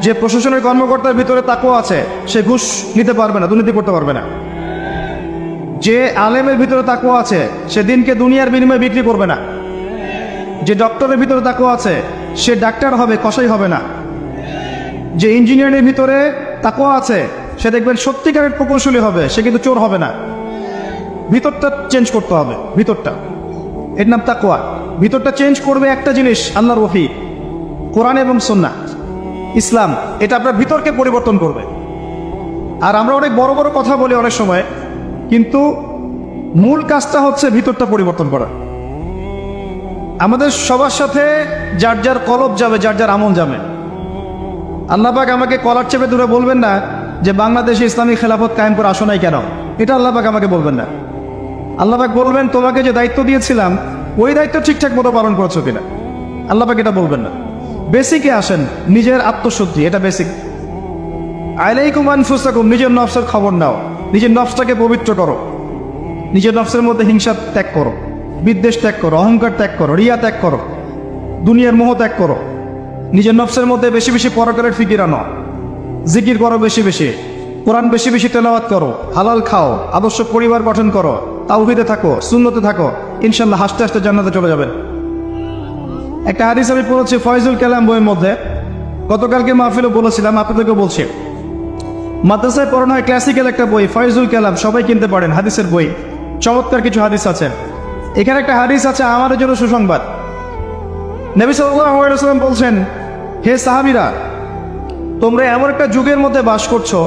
যে প্রশাসনের কর্মকর্তার ভিতরে তাকওয়া আছে সে ঘুষ নিতে পারবে না, দুর্নীতি করতে পারবে না। যে আলেমের ভিতরে তাকওয়া আছে সে দিনকে দুনিয়ার বিনিময়ে বিক্রি করবে না। যে ডক্টরের ভিতরে তাকওয়া আছে সে ডাক্তার হবে, কসাই হবে না। যে ইঞ্জিনিয়ারের ভিতরে তাকওয়া আছে সে দেখবেন সত্যিকারের প্রকৌশলী হবে, সে কিন্তু চোর হবে না। ভিতরটা চেঞ্জ করতে হবে, ভিতরটা, এর নাম তাকওয়া। ভিতরটা চেঞ্জ করবে একটা জিনিস, আল্লাহর ওহী, কোরআন এবং সুন্নাহ, ইসলাম। এটা আপনার ভিতরকে পরিবর্তন করবে। আর আমরা অনেক বড় বড় কথা বলি অনেক সময়, কিন্তু মূল কাজটা হচ্ছে ভিতরটা পরিবর্তন করা। আমাদের সবার সাথে যার যার কলব যাবে, যার যার আমল যাবে। আল্লাহ পাক আমাকে কলার চেপে দূরে বলবেন না যে বাংলাদেশে ইসলামী খেলাফত কায়েম করে আসো নাই কেন, এটা আল্লাহ পাক আমাকে বলবেন না। আল্লাহ পাক বলবেন তোমাকে যে দায়িত্ব দিয়েছিলাম ওই দায়িত্ব ঠিকঠাক মতো পালন করছো কিনা। আল্লাহ পাক এটা বলবেন না। বেসিকে আসেন, নিজের আত্মশুদ্ধি, এটা বেসিক। আলাইকুম আনফুসাকুম, নিজের নফসের খবর নাও, নিজের নফসটাকে পবিত্র করো, নিজের নফসের মধ্যে হিংসা ত্যাগ করো, বিদ্বেষ ত্যাগ করো, অহংকার ত্যাগ করো, রিয়া ত্যাগ করো, দুনিয়ার মোহ ত্যাগ করো। নিজের নফসের মধ্যে বেশি বেশি পরকালের ফিকির আনো, জিকির করো বেশি বেশি, কোরআন বেশি বেশি তেলাওয়াত করো, হালাল খাও, আদর্শ পরিবার গঠন করো, তাওহীদে থাকো, সুন্নতে থাকো, ইনশাল্লাহ হাসতে হাসতে জান্নাতে চলে যাবেন। একটা হাদিস আমি পড়েছি ফয়জুল কালাম বইয়ের মধ্যে, গতকালকে মাহফিলে বলেছিলাম, আপনাদেরকে বলছি। মাদ্রাসায় পড়ানো হয় ক্লাসিক্যাল একটা বই ফয়জুল কালাম, সবাই কিনতে পারেন, হাদিসের বই। চমৎকার কিছু হাদিস আছে। এখানে একটা হাদিস আছে আমাদের জন্য সুসংবাদ। নবী সাল্লাল্লাহু আলাইহি ওয়াসাল্লাম বলছেন, হে সাহাবীরা, তোমরা এমন একটা যুগের মধ্যে বাস করছো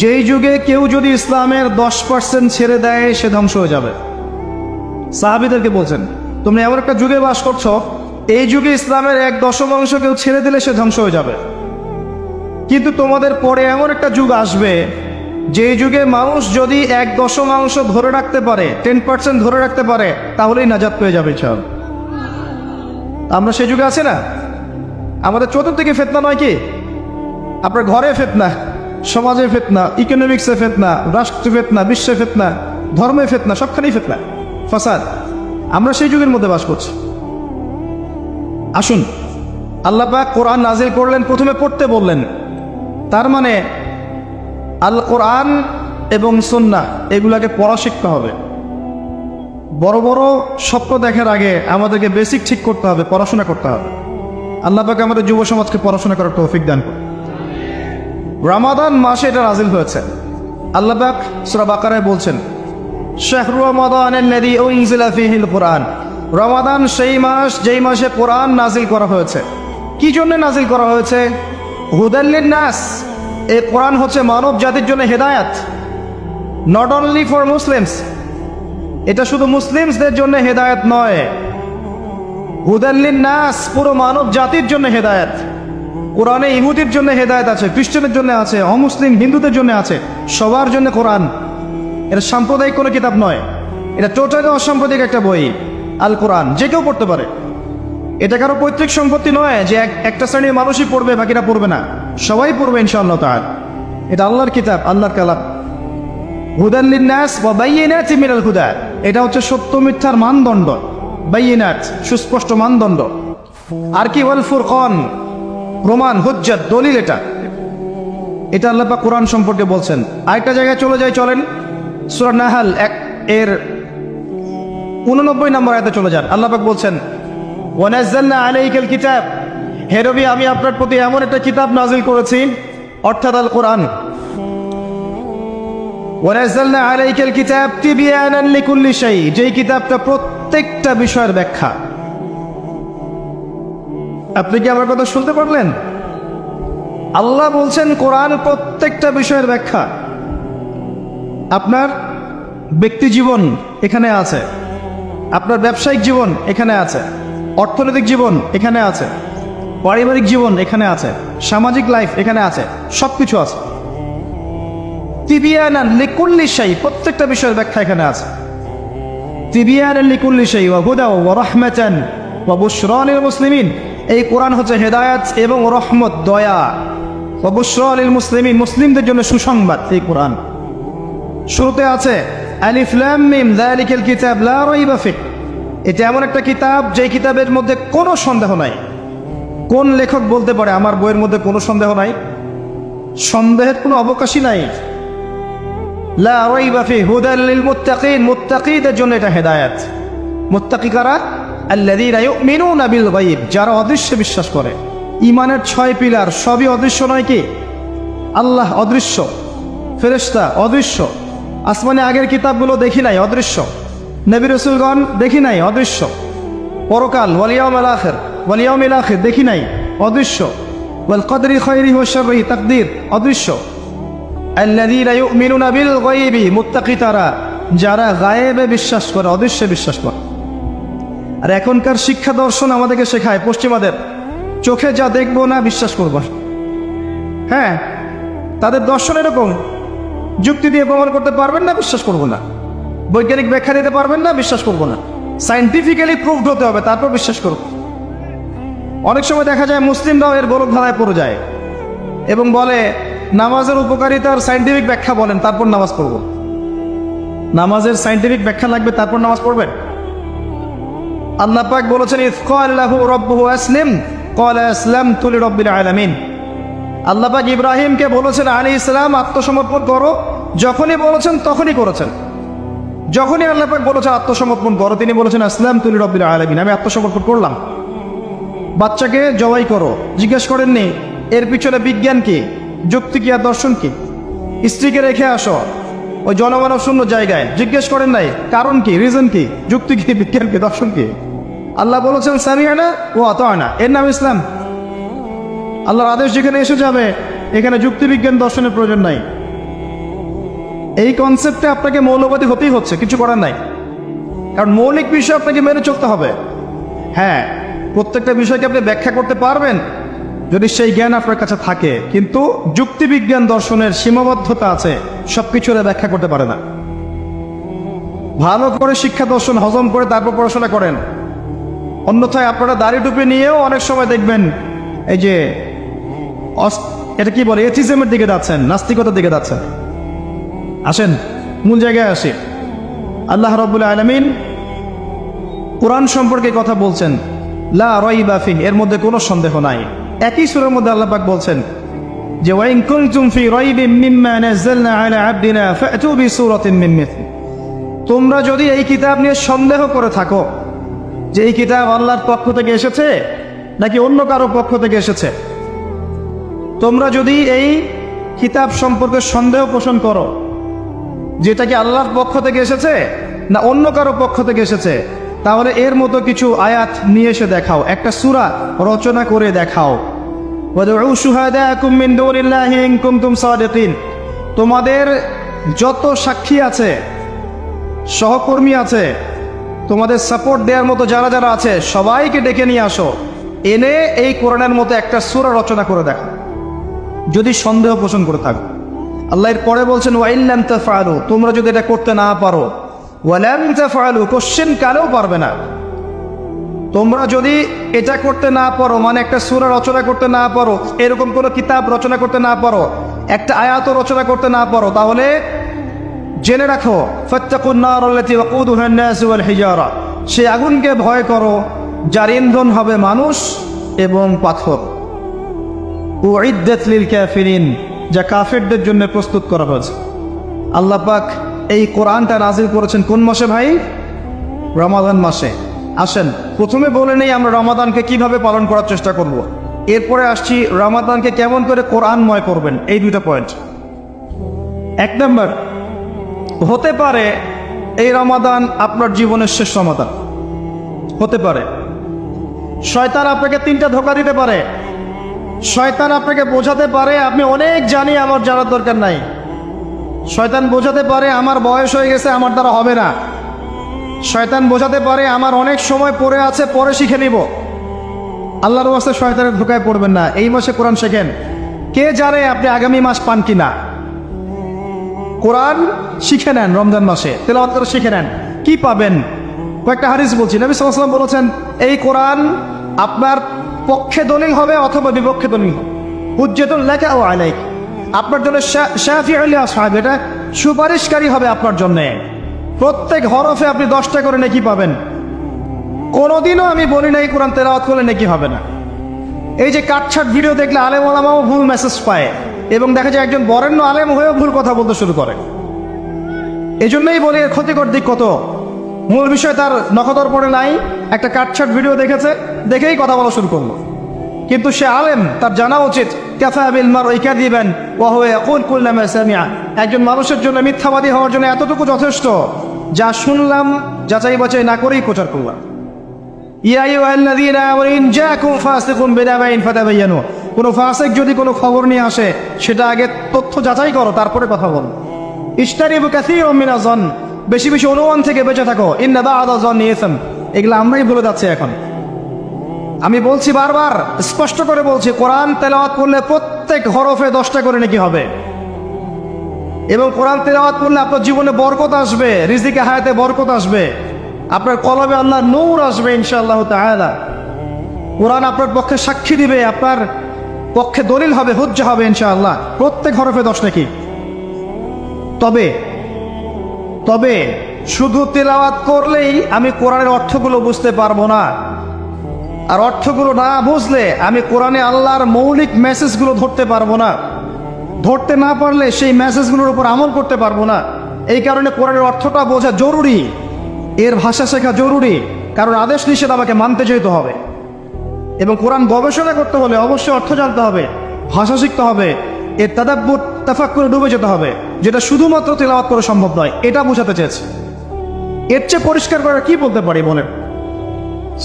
যেই যুগে কেউ যদি ইসলামের 10% ছেড়ে দেয় সে ধ্বংস হয়ে যাবে। সাহাবীদেরকে বলছেন তোমরা এমন একটা যুগে বাস করছো, এই যুগে ইসলামের 1/10 কেউ ছেড়ে দিলে সে ধ্বংস হয়ে যাবে। কিন্তু তোমাদের পরে এমন একটা যুগ আসবে যেই যুগে মানুষ যদি 1/10 ধরে রাখতে পারে, 10% ধরে রাখতে পারে, তাহলেই নাজাত পেয়ে যাবে। চল, আমরা সেই যুগে আছি না? আমাদের চতুর্দিকে ফিতনা নয় কি? আপনার ঘরে ফিতনা, সমাজে ফিতনা, ইকোনমিক্সে ফিতনা, রাষ্ট্রে ফিতনা, বিশ্বে ফিতনা, ধর্মে ফিতনা, সবখানেই ফিতনা, ফাসাদ। আমরা সেই যুগের মধ্যে বাস করছি। আসুন, আল্লাহ পাক কোরআন নাজিল করলেন, প্রথমে পড়তে বললেন। তার মানে আল কোরআন এবং সুন্নাহ এগুলাকে পড়া শিখতে হবে। বড় বড় স্বপ্ন দেখার আগে আমাদেরকে বেসিক ঠিক করতে হবে, পড়াশোনা করতে হবে। আল্লাহ পাক আমাদের যুব সমাজকে পড়াশোনা করার তৌফিক দান করুন। রমাদান মাসে এটা নাজিল হয়েছে। আল্লাহ পাক সূরা বাকারায় বলছেন, শাহরু রমাদানাল্লাযী উনজিলা ফীহিল কুরআন। রমাদান সেই মাস যেই মাসে কোরআন নাজিল করা হয়েছে। কি জন্য নাজিল করা হয়েছে? হুদাল লিন নাস, এই কোরআন হচ্ছে মানব জাতির জন্য হেদায়াত, নট অনলি ফর মুসলিমস। এটা শুধু মুসলিমসদের জন্য হেদায়াত নয়, হুদাল্লিন নাস, পুরো মানব জাতির জন্য হেদায়াত। কোরআনে ইহুদির জন্য হেদায়েত আছে, খ্রিস্টানের জন্য আছে, অমুসলিম হিন্দুদের জন্য আছে, সবার জন্য কোরআন। এটা সাম্প্রদায়িক কোনো কিতাব নয়, এটা টোটালি অসাম্প্রদায়িক একটা বই। আল কোরআন যে কেউ পড়তে পারে, এটা কারো পৈতৃক সম্পত্তি নয় যে একটা শ্রেণীর মানুষই পড়বে বাকিরা পড়বে না, সবাই পড়বে ইনশাআল্লাহ তাআলা। এটা আল্লাহর কিতাব, আল্লাহর কালাম। হুদাল লিন্নাস ওয়া বাইয়িনাতিন মিনাল হুদা, এটা হচ্ছে সত্য মিথ্যার মানদণ্ড, বাইয়িনাত সুস্পষ্ট মানদণ্ড। আর কি ওয়াল ফুরকান, প্রমাণ, হুজ্জাত, দলিল। এটা আল্লাহ পাক কোরআন সম্পর্কে বলছেন। আরেকটা জায়গায় চলে যাই, চলেন সূরা নাহল এর 89 নম্বর আয়াতে চলে যান। আল্লাহ পাক বলছেন ওয়া নাযালনা আলাইকাল কিতাব, হে নবী আমি আপনার প্রতি এমন একটা কিতাব নাযিল করেছি, অর্থাৎ আল কোরআন। ওয়া নাযালনা আলাইকাল কিতাব তিবয়ানান লিকুল্লি শাই, যেই কিতাবটা প্রত্যেকটা বিষয়ের ব্যাখ্যা। আপনি কি আমার কথা শুনতে পারলেন? আল্লাহ বলছেন কোরআন প্রত্যেকটা বিষয়ের ব্যাখ্যা। আপনার ব্যক্তি জীবন এখানে আছে, আপনার ব্যবসায়িক জীবন এখানে আছে, অর্থনৈতিক জীবন এখানে আছে, পারিবারিক জীবন এখানে আছে, সামাজিক লাইফ এখানে আছে, সবকিছু আছে। তিবিয়ানান লিকুল্লি শাই, প্রত্যেকটা বিষয়ের ব্যাখ্যা এখানে আছে। তিবিয়ানান লিকুল্লি শাই ওয়া হুদা ওয়া রাহমাতান ওয়া বুশরা লিল মুসলিমিন, এই কোরআন হচ্ছে হেদায়াত এবং রহমত, দয়া। ওয়া বুশরা লিল মুসলিমিন, মুসলিমদের জন্য সুসংবাদ। এই কোরআন শুরুতে আছে আলিফ লাম মিম যালিকাল কিতাব লা রাইবা ফিহ, এটা এমন একটা কিতাব যে কিতাবের মধ্যে কোনো সন্দেহ নাই। কোন লেখক বলতে পারে আমার বইয়ের মধ্যে কোনো সন্দেহ নাই? সন্দেহের কোনো অবকাশই নাই। লা রাইবা ফিহ হুদাল লিল মুত্তাকিন, মুত্তাকিদের জন্য এটা হেদায়াত। মুত্তাকি কারা? আল্লাযীনা ইউমিনুনা বিল গায়ব, যারা অদৃশ্যে বিশ্বাস করে। ঈমানের 6 পিলার সবই অদৃশ্য নয় কি? আল্লাহ অদৃশ্য, ফেরেশতা অদৃশ্য, আসমানে আগের কিতাবগুলো দেখি নাই, অদৃশ্য। নবী রাসূলগণ দেখি নাই, অদৃশ্য। পরকাল ওয়াল ইয়াউমিল আখির, ওয়াল ইয়াউমিল আখির দেখি নাই, অদৃশ্য। ওয়াল কদরি খায়রিহি ওয়া শাররিহি, তাকদীর অদৃশ্য। আল্লাযীনা ইউমিনুনা বিল গায়বি, মুত্তাকি তারা যারা গায়েবে বিশ্বাস করে, অদৃশ্যে বিশ্বাস করে। আর এখনকার শিক্ষা দর্শন আমাদেরকে শেখায় পশ্চিমাদের, চোখে যা দেখবো না বিশ্বাস করবো। হ্যাঁ, তাদের দর্শন এরকম, যুক্তি দিয়ে প্রমাণ করতে পারবেন না, বিশ্বাস করবো না। বৈজ্ঞানিক ব্যাখ্যা দিতে পারবেন না, বিশ্বাস করবো না। সায়েন্টিফিক্যালি প্রুভড হতে হবে, তারপর বিশ্বাস করব। অনেক সময় দেখা যায় মুসলিমরাও এর গলদ ধারায় পড়ে যায় এবং বলে নামাজের উপকারিতার সায়েন্টিফিক ব্যাখ্যা বলেন, তারপর নামাজ পড়ব। নামাজের সায়েন্টিফিক ব্যাখ্যা লাগবে, তারপর নামাজ পড়বেন? আল্লাহ পাক বলেছেন ইয ক্বালা লাহু রাব্বুহু আসলিম ক্বালা আসলামতু লিরাব্বিল আলামিন। আল্লাহ পাক ইব্রাহিমকে বলেছেন আলাইহিস সালাম আত্মসমর্পণ করো, যখনই বলেছেন তখনই করেছেন। যখনই আল্লাহ পাক বলেছেন আত্মসমর্পণ করো, তিনি বলেছেন আসলামতু লিরাব্বিল আলামিন, আমি আত্মসমর্পণ করলাম। বাচ্চাকে জবাই করো, জিজ্ঞেস করেননি এর পিছনে বিজ্ঞান কি, যুক্তি কি আর দর্শন কি? স্ত্রীকে রেখে আসো ওই জনমানব শূন্য জায়গায়, জিজ্ঞেস করেন নাই কারণ কি, রিজন কি, যুক্তি কি, বিজ্ঞান কি, দর্শন কি? আল্লাহ বলেছেন সামিআনা ওয়া আতা'না, এর নাম ইসলাম। আল্লাহর আদেশ যেখানে এসে যাবে এখানে যুক্তি বিজ্ঞান দর্শনের প্রয়োজন নাই। এই কনসেপ্টে আপনাকে মৌলবাদী হতেই হচ্ছে, কিছু করার নাই। কারণ মৌলিক বিষয় আপনাকে মেনে চলতে হবে। হ্যাঁ, প্রত্যেকটা বিষয়কে আপনি ব্যাখ্যা করতে পারবেন যদি সেই জ্ঞান আপনার কাছে থাকে, কিন্তু যুক্তিবিজ্ঞান দর্শনের সীমাবদ্ধতা আছে, সবকিছুর ব্যাখ্যা করতে পারে না। ভালো করে শিক্ষা দর্শন হজম করে তারপর পড়াশোনা করেন। অন্যথায় আপনারা দাড়ি টুপি নিয়েও অনেক সময় দেখবেন এই যে এটা কি বলে, এথিজমের দিকে যাচ্ছেন, নাস্তিকতার দিকে যাচ্ছেন। আসেন মূল জায়গায় আসি। আল্লাহ রাব্বুল আলামিন কোরআন সম্পর্কে কথা বলছেন লা রাইবা ফিহ, এর মধ্যে কোনো সন্দেহ নাই। একই সূরার মধ্যে আল্লাহ পাক বলছেন যে ওয়া ইন কুনতুম ফি রাইবিন মিম্মা নাযালনা আলা আবদিনা ফাতু বিসূরাতিন মিন মিথলি, তোমরা যদি এই কিতাব নিয়ে সন্দেহ করে থাকো যে এই কিতাব আল্লাহর পক্ষ থেকে এসেছে নাকি অন্য কারো পক্ষ থেকে এসেছে, তোমরা যদি এই কিতাব সম্পর্কে সন্দেহ পোষণ করো যেটা কি আল্লাহর পক্ষ থেকে এসেছে না অন্য কারো পক্ষ থেকে এসেছে, তাহলে এর মতো কিছু আয়াত নিয়ে এসে দেখাও, একটা সূরা রচনা করে দেখাও। ওয়াদউ শুহাদাকুম মিন দুনিল্লাহি ইন কুনতুম সাদিকিন, তোমাদের যত সাক্ষী আছে, সহকর্মী আছে, তোমাদের সাপোর্ট দেওয়ার মতো যারা যারা আছে, সবাইকে ডেকে নিয়ে আসো, এনে এই কোরআনের মতো একটা সূরা রচনা করে দেখো, যদি সন্দেহ পোষণ করে থাকো। আল্লাহ এর পরে বলছেন ওয়াইল্লাম তাফআলু, তোমরা যদি এটা করতে না পারো, ওয়ালাম তাফআলু, কোশ্চেন কালেও পারবে না, তোমরা যদি এটা করতে না পারো, মানে একটা সূরা রচনা করতে না পারো, এরকম কোনো কিতাব রচনা করতে না পারো, একটা আয়াতও রচনা করতে না পারো, তাহলে জেনে রাখো ফাত্তাকুন নার আল্লাতী ওয়াকুদুহা আন-নাস ওয়াল হিজারা, সেই আগুনকে ভয় করো যার ইন্ধন হবে মানুষ এবং পাথর। উইদ্দাত লিল কাফিরিন, যা কাফেরদের জন্য প্রস্তুত করা হয়েছে। আল্লাহ পাক এই কোরআনটা নাজিল করেছেন কোন মাসে ভাই? রমাদান মাসে। আসেন প্রথমে বলে নেই আমরা রমাদানকে কিভাবে পালন করার চেষ্টা করব, এরপরে আসছি রমাদানকে কেমন করে কোরআনময় করবেন, এই দুটো পয়েন্ট। এক নম্বর, হতে পারে এই রমাদান আপনার জীবনের শেষ রমাদান, হতে পারে। শয়তান আপনাকে তিনটা ধোঁকা দিতে পারে। শয়তান আপনাকে বোঝাতে পারে আপনি অনেক জানি, আমার জানার দরকার নাই। শয়তান বোঝাতে পারে আমার বয়স হয়ে গেছে, আমার দ্বারা হবে না। শয়তান বোঝাতে পারে আমার অনেক সময় পড়ে আছে, পরে শিখে নিব। আল্লাহর ওয়াস্তে শয়তানের ধোঁকায় পড়বেন না। এই মাসে কোরআন শেখেন, কে জানে আপনি আগামী মাস পান কিনা। কোরআন শিখে নেন, রমজান মাসে তেলাওয়াত করে শিখে নেন, কি পাবেন? কয়েকটা হাদিস বলছি। নবী সাল্লাল্লাহু আলাইহি ওয়াসাল্লাম বলেছেন এই কোরআন আপনার পক্ষে দলিল হবে অথবা বিপক্ষে দলিল হবে। হুজ্জাতুন লাকা ওয়া আলাইক, আপনার জন্য শাফিউল লিআসহাব, এটা সুপারিশকারী হবে আপনার জন্য। প্রত্যেক হরফে আপনি 10টা করে নেকি পাবেন। কোনোদিনও আমি বলি না এই কোরআন তেলাওয়াত করলে নেকি হবে না। এই যে কাটছাট ভিডিও দেখলে আলেম ওলামাও ভুল মেসেজ পায়, এবং দেখা যায় একজন বরেণ্য আলেম হয়েও ভুল কথা বলতে শুরু করে। এই জন্যই বলি এর ক্ষতিকর দিক কত। মূল বিষয় তার নখদর পড়ে নাই, একটা কাটছাট ভিডিও দেখেছে, দেখেই কথা বলা শুরু করলো। কিন্তু সে আলেম, তার জানা উচিত কাফা বিল মারই কাযিবান ওয়া হুয়া ইয়াকুল কুল্লা মা সামিআ, একজন মানুষের জন্য মিথ্যাবাদী হওয়ার জন্য এতটুকু যথেষ্ট, যা শুনলাম যাচাই বাছাই না করেই প্রচার করলাম। ইয়া আইয়ুহাল্লাযীনা আমানু ইন জাআকুম ফাসিকুন বিনাবাইন ফাতাবায়ানু, কোনো ফাসিক যদি কোনো খবর নিয়ে আসে সেটা আগে তথ্য যাচাই করো, তারপরে কথা বলো। ইশতারিবু কাসীরাম মিনাজ যন, বেশি বেশি অনুমান থেকে বেঁচে থাকো। ইন্না বা'দা যন্নি ইসম, এগুলো আমরাই বলে যাচ্ছি এখন। আমি বলছি বারবার, স্পষ্ট করে বলছি, কোরআন তেলাওয়াত করলে প্রত্যেক হরফে 10টা করে নেকি হবে, এবং কোরআন তেলাওয়াত করলে আপনার জীবনে বরকত আসবে, রিজিকে হায়াতে বরকত আসবে, আপনার কলবে আল্লাহর নূর আসবে ইনশাআল্লাহ তাআলা। কোরআন আপনার পক্ষে সাক্ষী দিবে, আপনার পক্ষে দলিল হবে, হুজ্জা হবে ইনশাআল্লাহ। প্রত্যেক হরফে 10 নেকি। তবে শুধু তেলাওয়াত করলেই আমি কোরআনের অর্থগুলো বুঝতে পারবো না, আর অর্থগুলো না বুঝলে আমি কোরআনে আল্লাহর মৌলিক মেসেজগুলো ধরতে পারবো না। ধরতে না পারলে সেই মেসেজগুলোর উপর আমল করতে পারবো না। এই কারণে কোরআনের অর্থটা বোঝা জরুরি, এর ভাষা শেখা জরুরি, কারণ আদেশ নিষেধ আমাকে মানতে যেতে হবে। এবং কোরআন গবেষণা করতে হলে অবশ্যই অর্থ জানতে হবে, ভাষা শিখতে হবে, এর তাদাব্বুর তাফাক্কুরে ডুবে যেতে হবে, যেটা শুধুমাত্র তেলাওয়াত করে সম্ভব নয়। এটা বোঝাতে চেয়েছে। এর চেয়ে পরিষ্কার করে কি বলতে পারি বলেন?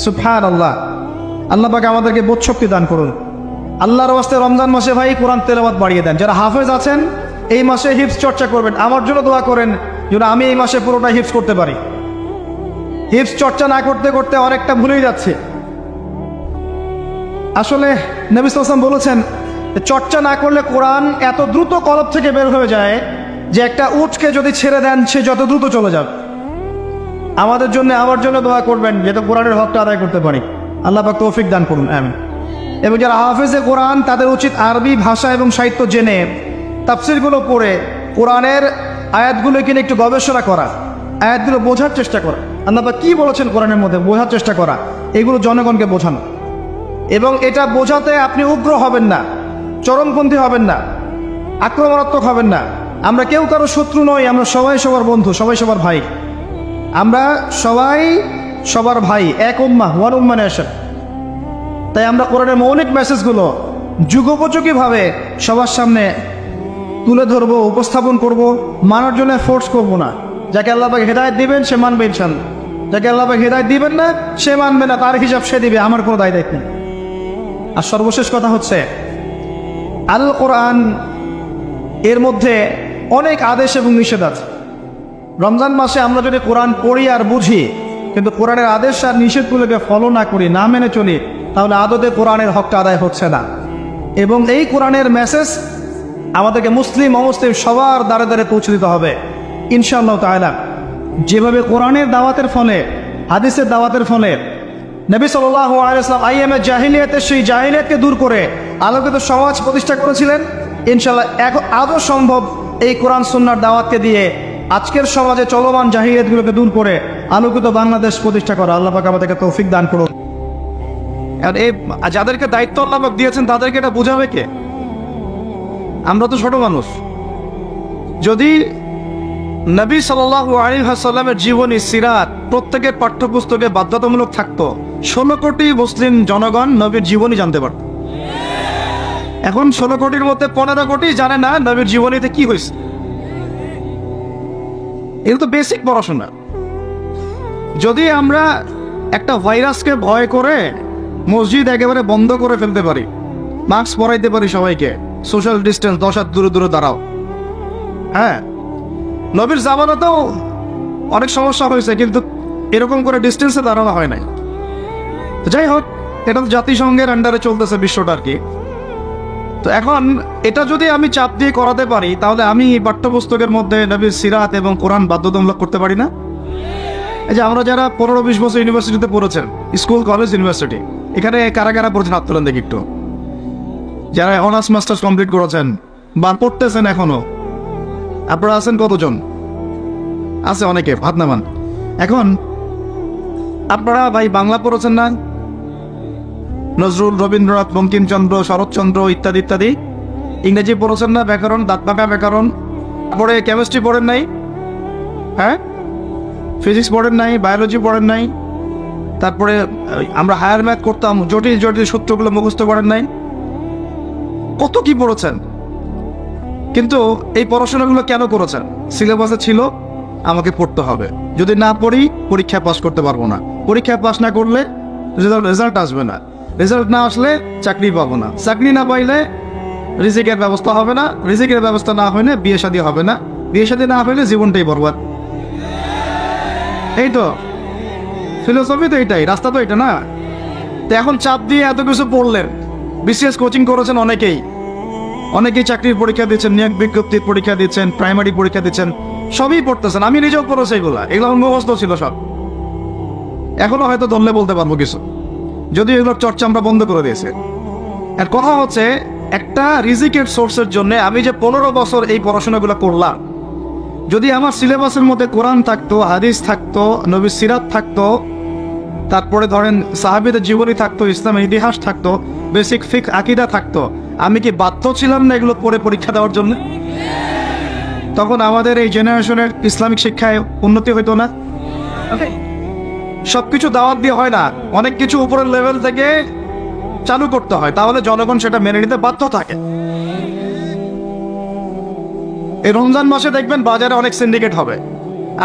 সুবহানাল্লাহ। আল্লাহ পাক আমাদেরকে বোধশক্তি দান করুন। আল্লাহর ওয়াস্তে রমজান মাসে ভাই কোরআন তেলাওয়াত বাড়িয়ে দেন। যারা হাফেজ আছেন এই মাসে হিফজ চর্চা করবেন। আমার জন্য দোয়া করেন যেন আমি এই মাসে পুরোটা হিফজ করতে পারি। হিফজ চর্চা না করতে করতে অনেকটা ভুলেই যাচ্ছে। আসলে নবী সাল্লাল্লাহু আলাইহি ওয়াসাল্লাম বলেছেন চর্চা না করলে কোরআন এত দ্রুত কলব থেকে বের হয়ে যায় যে একটা উটকে যদি ছেড়ে দেন সে যত দ্রুত চলে যাবে। আমাদের জন্য, আমার জন্য দোয়া করবেন যাতে কোরআনের হকটা আদায় করতে পারি। আল্লাহ পাক তৌফিক দান করুন, আমিন। এবং যারা হাফেজে কোরআন তাদের উচিত আরবি ভাষা এবং সাহিত্য জেনে তাফসিরগুলো পড়ে কোরআনের আয়াতগুলো কিনে একটু গবেষণা করা, আয়াতগুলো বোঝার চেষ্টা করা, আল্লাহ পাক কি বলেছেন কোরআনের মধ্যে বোঝার চেষ্টা করা, এগুলো জনগণকে বোঝানো। এবং এটা বোঝাতে আপনি উগ্র হবেন না, চরমপন্থী হবেন না, আক্রমণাত্মক হবেন না। আমরা কেউ কারো শত্রু নই, আমরা সবাই সবার বন্ধু, সবাই সবার ভাই। আমরা সবাই সবার ভাই, এক উম্মাহ, ওয়ান উম্মাহ নেশন। তাই আমরা কোরআনের মৌলিক মেসেজগুলো যুগোপযোগীভাবে সবার সামনে তুলে ধরবো, উপস্থাপন করব, মানার জন্য ফোর্স করব না। যাকে আল্লাহ পাক হেদায়েত দিবেন সে মানবে ইনশাআল্লাহ, যাকে আল্লাহ পাক হেদায়েত দিবেন না সে মানবে না, তার হিসাব সে দিবে, আমার কোনো দায় দায়িত্ব নেই। আর সর্বশেষ কথা হচ্ছে আল কোরআন এর মধ্যে অনেক আদেশ এবং নিষেধ আছে। রমজান মাসে আমরা যদি কোরআন পড়ি আর বুঝি, কিন্তু কোরআনের আদেশ আর নিষেধগুলোকে ফলো না করি, না মেনে চলি, তাহলে আদতে কোরআনের হকটা আদায় হচ্ছে না। এবং এই কোরআনের মেসেজ আমাদেরকে মুসলিম অমুসলিম সবার দ্বারে দ্বারে পৌঁছে দিতে হবে ইনশাআল্লাহ তাআলা। যেভাবে কোরআনের দাওয়াতের ফলে, হাদিসের দাওয়াতের ফলে নবী সাল্লাল্লাহু আলাইহি ওয়াসাল্লাম আইয়ামে জাহিলিয়াতের সেই জাহিলিয়াতকে দূর করে আলোকিত সমাজ প্রতিষ্ঠা করেছিলেন, ইনশাআল্লাহ আদৌ সম্ভব এই কোরআন সুন্নাহর দাওয়াতকে দিয়ে আজকের সমাজে চলমান জাহিলিয়াতগুলোকে দূর করে আলোকিত বাংলাদেশ প্রতিষ্ঠা করা। আল্লাহ পাক আমাদেরকে তৌফিক দান করুন। আর এই যাদেরকে দায়িত্ব আল্লাহ পাক দিয়েছেন তাদেরকে এটা বোঝাবে কে? আমরা তো ছোট মানুষ। যদি নবী সাল্লাল্লাহু আলাইহি ওয়াসাল্লামের জীবনী সিরাত প্রত্যেকের পাঠ্যপুস্তকে বাধ্যতামূলক থাকতো, 16 কোটি মুসলিম জনগণ নবীর জীবনী জানতে পারত। এখন 16 কোটির মধ্যে 15 কোটি জানে না নবীর জীবনীতে কি হয়েছে। এটা তো বেসিক পড়াশোনা। যদি আমরা একটা ভাইরাসকে ভয় করে মসজিদ একেবারে বন্ধ করে ফেলতে পারি, মাস্ক পরাইতে পারি সবাইকে, সোশ্যাল ডিস্টেন্স 10 হাত দূরে দূরে দাঁড়াও, হ্যাঁ, নবীর জামানাতেও অনেক সমস্যা হয়েছে, কিন্তু এরকম করে ডিস্টেন্সে দাঁড়ানো হয় নাই। যাই হোক, এটা তো জাতিসংঘের আন্ডারে চলতেছে বিশ্বটা আর কি। তো এখন এটা যদি আমি চাপ দিয়ে করাতে পারি, তাহলে আমি পাঠ্যপুস্তকের মধ্যে নবীর সিরাত এবং কোরআন বাধ্যতামূলক করতে পারি না? এই যে আমরা যারা 15-20 বছর ইউনিভার্সিটিতে পড়েছেন, স্কুল কলেজ ইউনিভার্সিটি, এখানে কারা কারা পড়েছেন হাত তোলেন দেখি একটু। যারা অনার্স মাস্টার্স কমপ্লিট করেছেন বা পড়তেছেন এখনো, আপনারা আছেন কতজন? আছে অনেকে, হাত নামান। এখন আপনারা ভাই বাংলা পড়েছেন না? নজরুল, রবীন্দ্রনাথ, বঙ্কিমচন্দ্র, শরৎচন্দ্র ইত্যাদি ইত্যাদি। ইংরেজি পড়েছেন না? ব্যাকরণ, দাঁতপাকা ব্যাকরণ। পরে কেমিস্ট্রি পড়েন নাই? হ্যাঁ, ফিজিক্স পড়েন নাই? বায়োলজি পড়েন নাই? তারপরে আমরা হায়ার ম্যাথ করতাম, জটিল জটিল সূত্রগুলো মুখস্থ করেন নাই? কত কি পড়েছেন। কিন্তু এই পড়াশোনাগুলো কেন করেছেন? সিলেবাসে ছিল আমাকে পড়তে হবে, যদি না পড়ি পরীক্ষায় পাস করতে পারবো না, পরীক্ষায় পাস না করলে রেজাল্ট আসবে না, রেজাল্ট না আসলে চাকরি পাবো না, চাকরি না পাইলে রিজিকের ব্যবস্থা হবে না, রিজিকের ব্যবস্থা না হইলে বিয়ে শাদী হবে না, বিয়ে শাদী না হইলে জীবনটাই বরবাদ। এই তো ফিলোসফি, তো এটাই, রাস্তা তো এটা না। তো এখন চাপ দিয়ে এত কিছু পড়লেন, বিসিএস কোচিং করেছেন অনেকেই চাকরির পরীক্ষা দিচ্ছেন, নিয়োগ বিজ্ঞপ্তির পরীক্ষা দিচ্ছেন, প্রাইমারি পরীক্ষা দিচ্ছেন, সবই পড়তেছেন। আমি নিজেও পড়েছি এগুলো মুখস্থ ছিল সব। এখনো হয়তো ধরলে বলতে পারবো কিছু, যদিও এগুলোর চর্চা আমরা বন্ধ করে দিয়েছি। আর কথা হচ্ছে, একটা রিজিকের সোর্সের জন্য আমি যে 15 বছর এই পড়াশোনাগুলো করলাম, যদি আমার সিলেবাসের মধ্যে কোরআন থাকতো, হাদিস থাকতো, নবীর সিরাত থাকতো, তারপরে ধরেন সাহাবীদের জীবনী থাকতো, ইসলামের ইতিহাস থাকতো, বেসিক ফিক আকীদা থাকতো, আমি কি বাধ্য ছিলাম না এগুলো পড়ে পরীক্ষা দেওয়ার জন্য? তখন আমাদের এই জেনারেশনের ইসলামিক শিক্ষায় উন্নতি হইতো না। সবকিছু দাওয়াত দিয়ে হয় না, অনেক কিছু উপরের লেভেল থেকে চালু করতে হয়, তাহলে জনগণ সেটা মেনে নিতে বাধ্য থাকে। এই রমজান মাসে দেখবেন বাজারে অনেক সিন্ডিকেট হবে,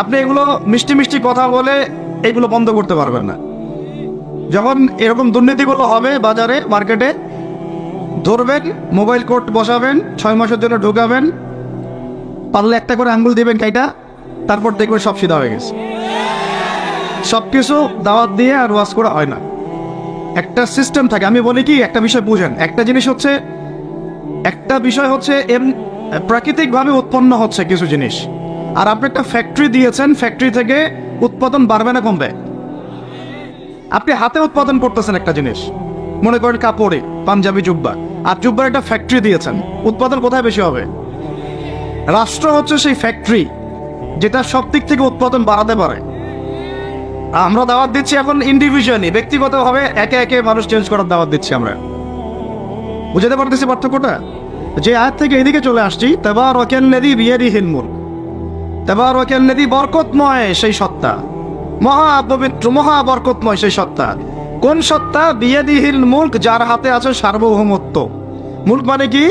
আপনি এগুলো মিষ্টি মিষ্টি কথা বলে এগুলো বন্ধ করতে পারবেন না। যখন এরকম দুর্নীতিগুলো হবে বাজারে, মার্কেটে, ধরবেন, মোবাইল কোর্ট বসাবেন, 6 মাসের জন্য ঢুকাবেন, পারলে একটা করে আঙ্গুল দিবেন কাইটা, তারপর দেখবেন সব সিধা হয়ে গেছে। সব কিছু দাওয়াত দিয়ে আর ওয়াজ করা হয় না, একটা সিস্টেম থাকে। আমি বলি কি, একটা বিষয় বুঝেন, একটা বিষয় হচ্ছে প্রাকৃতিকভাবে উৎপন্ন হচ্ছে কিছু জিনিস, আর আপনি একটা ফ্যাক্টরি দিয়েছেন, ফ্যাক্টরি থেকে উৎপাদন বাড়বে না কমবে? আপনি হাতে উৎপাদন করতেছেন একটা জিনিস, মনে করেন কাপড়ে পাঞ্জাবি জুব্বা, আর জুব্বার একটা ফ্যাক্টরি দিয়েছেন, উৎপাদন কোথায় বেশি হবে? রাষ্ট্র হচ্ছে সেই ফ্যাক্টরি যেটা সব দিক থেকে উৎপাদন বাড়াতে পারে। আমরা দাওয়াত দিচ্ছি এখন ইন্ডিভিজুয়ালি, ব্যক্তিগতভাবে একে একে মানুষ চেঞ্জ করার দাওয়াত দিচ্ছি আমরা। বুঝাতে পারতেছি পার্থক্যটা? যে আয়াত থেকে এদিকে চলে আসছি, তাবারাকাল্লাযী বিয়াদিহিল মুলক, তাবারাকাল্লাযী বরকতময় সেই সত্তা, মহাপবিত্র মহাবরকতময় সেই সত্তা। কোন সত্তা? বিয়াদিহিল মুলক, যার হাতে আছে সার্বভৌমত্ব। মুলক মানে কি?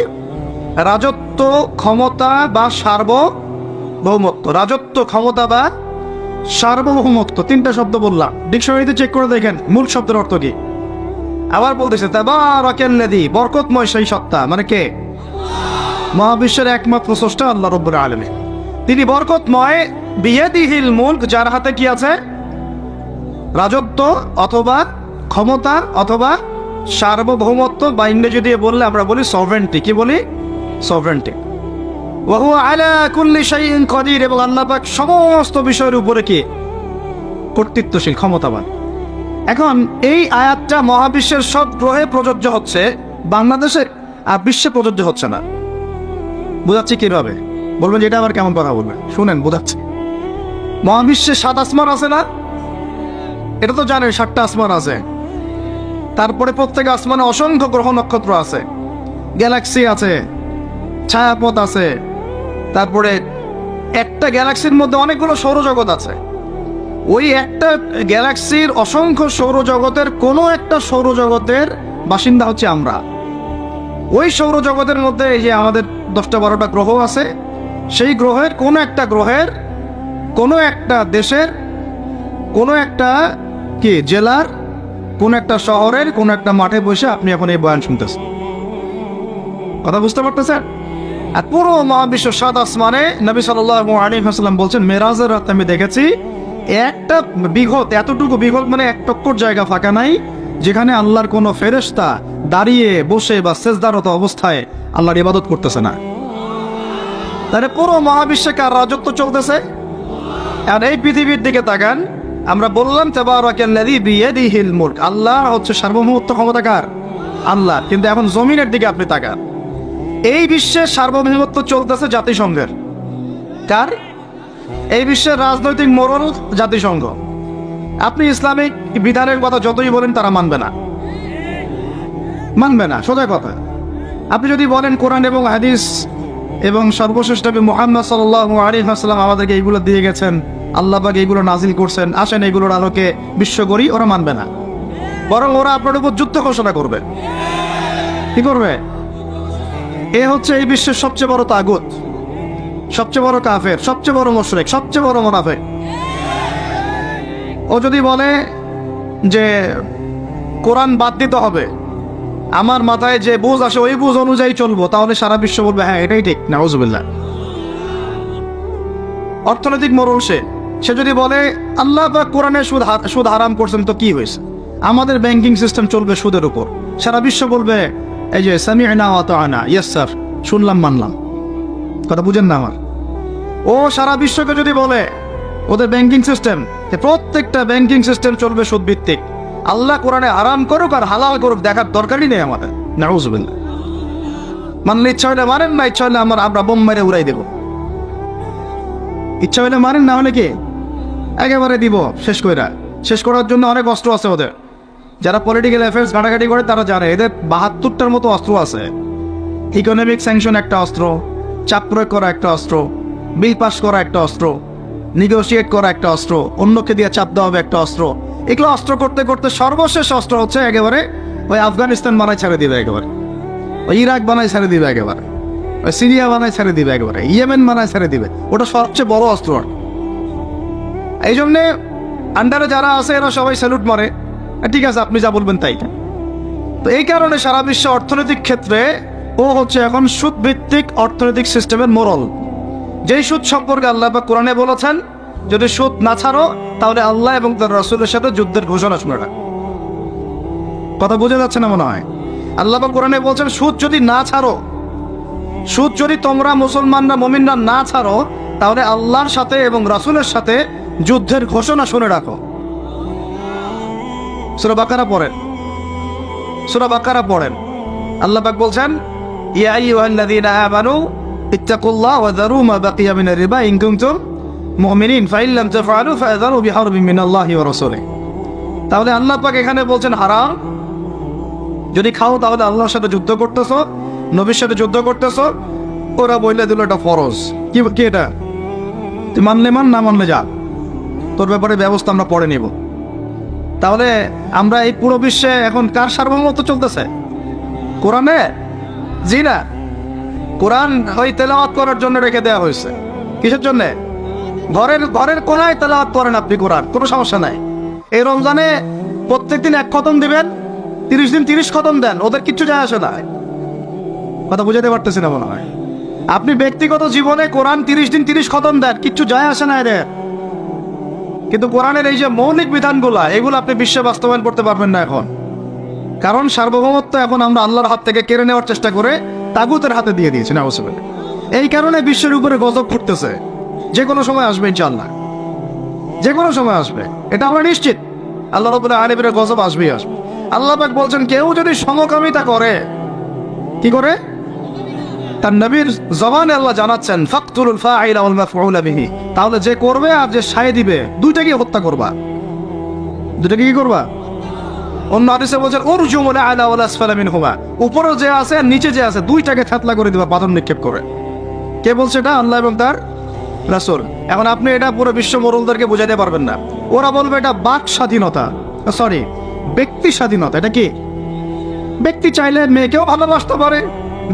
রাজত্ব, ক্ষমতা বা সার্বভৌমত্ব। রাজত্ব, ক্ষমতা বা সার্বভৌমত্ব, 3টা শব্দ বললাম। ডিকশনারিতে চেক করে দেখেন মূল শব্দের অর্থ কি। আবার বলতেছে তাবারাকাল্লাযী, বরকতময় সেই সত্তা, মানে কে? মহাবিশ্বের একমাত্র স্রষ্টা আল্লাহ রাব্বুল আলামিন। তিনি বরকতময়, বিয়াদিহিল মুলক, যার হাতে কি আছে? রাজত্ব অথবা ক্ষমতা অথবা সার্বভৌমত্ব, বা ইংরেজি দিয়ে বললে আমরা বলি সভরেন্টি। কি বলি? সভরেন্টি। ওয়া হুয়া আলা কুল্লি শাইইন কাদির, এবং আল্লাহ পাক সমস্ত বিষয়ের উপরে কি? কর্তৃত্বশীল, ক্ষমতাবান। এখন এই আয়াতটা মহাবিশ্বের সব গ্রহে প্রযোজ্য হচ্ছে, বাংলাদেশে আর বিশ্বে প্রযোজ্য হচ্ছে না। বোঝাচ্ছি কিভাবে? বলবেন যে এটা আবার কেমন কথা বলবেন, শুনেন বোঝাচ্ছি। মহাবিশ্বে 7 আসমান আছে না? এটা তো জানেন 7টা আসমান আছে। তারপরে প্রত্যেক আসমানে অসংখ্য গ্রহ নক্ষত্র আছে, গ্যালাক্সি আছে, ছায়াপথ আছে। তারপরে একটা গ্যালাক্সির মধ্যে অনেকগুলো সৌরজগৎ আছে। ওই একটা গ্যালাক্সির অসংখ্য সৌরজগতের কোনো একটা সৌরজগতের বাসিন্দা হচ্ছে আমরা। ওই সৌরজগতের মধ্যে এই যে আমাদের 10টা 12টা গ্রহ আছে, সেই গ্রহের কোনো একটা গ্রহের, কোনো একটা দেশের, কোনো একটা কি জেলার, কোন একটা শহরের কোন একটা মাঠে বসে আপনি এখন এই বয়ান শুনতেছেন। কথা বুঝতে পারতেছেন? আর পুরো মহাবিশ্ব 7 আসমানে নবী সাল্লাল্লাহু আলাইহি ওয়াসাল্লাম বলছেন, মেরাজের রাতে আমি দেখেছি একটা বিঘত, এতটুকু বিঘত মানে 1 টক্কর জায়গা ফাঁকা নাই যেখানে আল্লাহর কোনো ফেরেশতা দাঁড়িয়ে বসে বা সেজদারত অবস্থায় আল্লাহর ইবাদত করতেছে না। তাহলে পুরো মহাবিশ্বে কার রাজত্ব চলতেছে? আর এই পৃথিবীর দিকে তাকান, আমরা বললাম তাবারাকাল্লাযী বিয়াদিহিল মুলক, আল্লাহ হচ্ছে সার্বভৌমত্ব ক্ষমতাকার আল্লাহ। কিন্তু এখন জমিনের দিকে আপনি তাকান, এই বিশ্বের সার্বভৌমত্ব চলতেছে জাতিসংঘের। কার? এই বিশ্বের রাজনৈতিক মোড়ল জাতিসংঘ। আপনি ইসলামিক বিধানের কথা যতই বলেন তারা মানবে না, মানবে না, সোজা কথা। আপনি যদি বলেন কোরআন এবং হাদিস এবং সর্বশেষ নবী মুহাম্মদ সাল্লাল্লাহু আলাইহি ওয়াসাল্লাম আমাদেরকে এইগুলো দিয়ে গেছেন, আল্লাহ পাক এইগুলো নাজিল করছেন, আসেন এইগুলোর আলোকে বিশ্ব করি, ওরা মানবে না। বরং ওরা আপনার উপর যুদ্ধ ঘোষণা করবে। কি করবে? এ হচ্ছে এই বিশ্বের সবচেয়ে বড় তাগুত, সবচেয়ে বড় কাফের, সবচেয়ে বড় মুশরিক, সবচেয়ে বড় মুনাফিক। ও যদি বলে যে কোরআন বাদ দিতে হবে, আমার মাথায় যে বুঝ আসে ওই বুঝ অনুযায়ী চলবো, তাহলে সারা বিশ্ব বলবে হ্যাঁ এটাই ঠিক। নাউজুবিল্লাহ। অর্থনৈতিক মোড়ল সে যদি বলে আল্লাহ পাক কোরআনে সুদ হারাম করছেন, তো কি হয়েছে? আমাদের ব্যাংকিং সিস্টেম চলবে সুদের উপর, সারা বিশ্ব বলবে এই যে সামি'না ওয়া আতা'না, ইয়েস স্যার, শুনলাম মানলাম। কথা বুঝেন না আমার? ও সারা বিশ্বকে যদি বলে ওদের ব্যাংকিং সিস্টেম, প্রত্যেকটা ব্যাংকিং সিস্টেম চলবে সুদ ভিত্তিক, আল্লাহ কোরআনে হারাম করুক আর হালাল করুক দেখার দরকারই নেই আমাদের। নাউজুবিল্লাহ। মানলে ইচ্ছা হলে মানেন, না ইচ্ছা হলে আমরা বোম মেরে উড়াই দেব। ইচ্ছা হলে মানেন, না হলে কি একেবারে দিব শেষ কইরা। শেষ করার জন্য অনেক অস্ত্র আছে ওদের। যারা পলিটিক্যাল অ্যাফেয়ার্স ঘাটাঘাটি করে তারা জানে এদের 72টার মতো অস্ত্র আছে। ইকোনমিক স্যাংশন একটা অস্ত্র, চাপ প্রয়োগ করা একটা অস্ত্র, বিল পাস করা একটা অস্ত্র, নেগোশিয়েট করা একটা অস্ত্র, অন্যকে দিয়ে চাপ দেওয়া হবে একটা অস্ত্র। এগুলো অস্ত্র করতে করতে সর্বশেষ অস্ত্র হচ্ছে একেবারে ওই আফগানিস্তান বানায় ছেড়ে দিবে, একেবারে ওই ইরাক বানায় ছেড়ে দিবে, একেবারে ওই সিরিয়া বানায় ছেড়ে দিবে, একেবারে ইয়েমেন বানায় ছেড়ে দিবে। ওটা সবচেয়ে বড় অস্ত্র। এই জন্যে আন্ডারে যারা আছে এরা সবাই স্যালুট মারে, ঠিক আছে আপনি যা বলবেন তাই। তো এই কারণে সারা বিশ্ব অর্থনৈতিক ক্ষেত্রে ও হচ্ছে এখন সুদ ভিত্তিক অর্থনৈতিক সিস্টেমের মোড়ল। যেই সুদ সম্পর্কে আল্লাহ পাক কোরআনে বলেছেন যদি সুদ না ছাড়ো তাহলে আল্লাহ এবং তার রাসূলের সাথে যুদ্ধের ঘোষণা শুনে রাখ। কথা বোঝা যাচ্ছে না মনে হয়? আল্লাহ পাক কোরআনে বলছেন সুদ যদি না ছাড়ো, সুদ যদি তোমরা মুসলমানরা মুমিনরা না ছাড়ো, তাহলে আল্লাহর সাথে এবং রাসূলের সাথে যুদ্ধের ঘোষণা শুনে রাখো। সূরা বাকারা পড়েন, সূরা বাকারা পড়েন। আল্লাহ পাক বলছেন ইয়া আইয়ুহাল্লাযীনা আমানু ইত্তাকুল্লাহ ওয়া যারু মা বাকিয়া মিনার রিবা ইন কুনতুম মুমিনিন ফাইন লাম তাফআলু ফাযারু বিহারবিন মিনাল্লাহি ওয়া রাসূলিহি। তাহলে আল্লাহ পাক এখানে বলছেন হারাম, যদি খাও তাহলে আল্লাহর সাথে যুদ্ধ করতেছো, নবীর সাথে যুদ্ধ করতেছো। ওরা বইলে দিল এটা ফরজ। কি এটা? তুই মানলে মান, না মানলে যা, তোর ব্যাপারে ব্যবস্থা আমরা পরে নিব। তাহলে আমরা এই পুরো বিশ্বে এখন কার সার্বভৌমত্ব চলতেছে? কোরআনে? জি না, কোরআন ওই তেলাওয়াত করার জন্য রেখে দেওয়া হয়েছে। কিসের জন্য? ঘরের কোনায় তেলাওয়াত করেন আপনি কোরআন, কোনো সমস্যা নাই। এই রমজানে প্রত্যেকদিন 1 খতম দিবেন, 30 দিন 30 খতম দেন, ওদের কিচ্ছু যায় আসে না। কথা বুঝাতে পারতেছি না মনে হয়? আপনি ব্যক্তিগত জীবনে কোরআন 30 দিন 30 খতম দেন, কিচ্ছু যায় আসে না এদের। কিন্তু কোরআনের এই যে মৌলিক বিধানগুলা, এগুলো আপনি বিশ্বে বাস্তবায়ন করতে পারবেন না এখন। কারণ সার্বভৌমত্ব এখন আমরা আল্লাহর হাত থেকে কেড়ে নেওয়ার চেষ্টা করে তাগুতের হাতে দিয়ে দিয়েছি না। এই কারণে বিশ্বের উপরে গজব ফুটতেছে, যে কোনো সময় আসবে ইনশাআল্লাহ, যে কোনো সময় আসবে, এটা আমরা নিশ্চিত। আল্লাহ রাব্বুল আলামিনের গজব আসবেই আসবে। আল্লাহ পাক বলছেন, কেউ যদি সমকামিতা করে, কি করে? তার নবীর জবানে আল্লাহ জানাচ্ছেন, ফাকতুলুল ফাইলা ওয়াল মাফউলা বিহি, তাহলে যে করবে আর যে সায় দিবে দুইটাকে হত্যা করবা। দুইটাকে কি করবা? অন্য হাদিসে বলছেন, উরজুমুল আলা ওয়াল আসফালা মিনহুমা, উপরে যে আছে আর নিচে যে আছে দুইটাকে থাতলা করে দিবা পাথর নিক্ষেপ করে। কে বলছে এটা? আল্লাহ এবং তার রাসূল। এখন আপনি এটা পুরো বিশ্ব মোড়লদেরকে বোঝাতে পারবেন না। ওরা বলবে এটা বাক স্বাধীনতা, সরি ব্যক্তি স্বাধীনতা। এটা কি? ব্যক্তি চাইলে মেয়েকেও ভালোবাসতে পারে,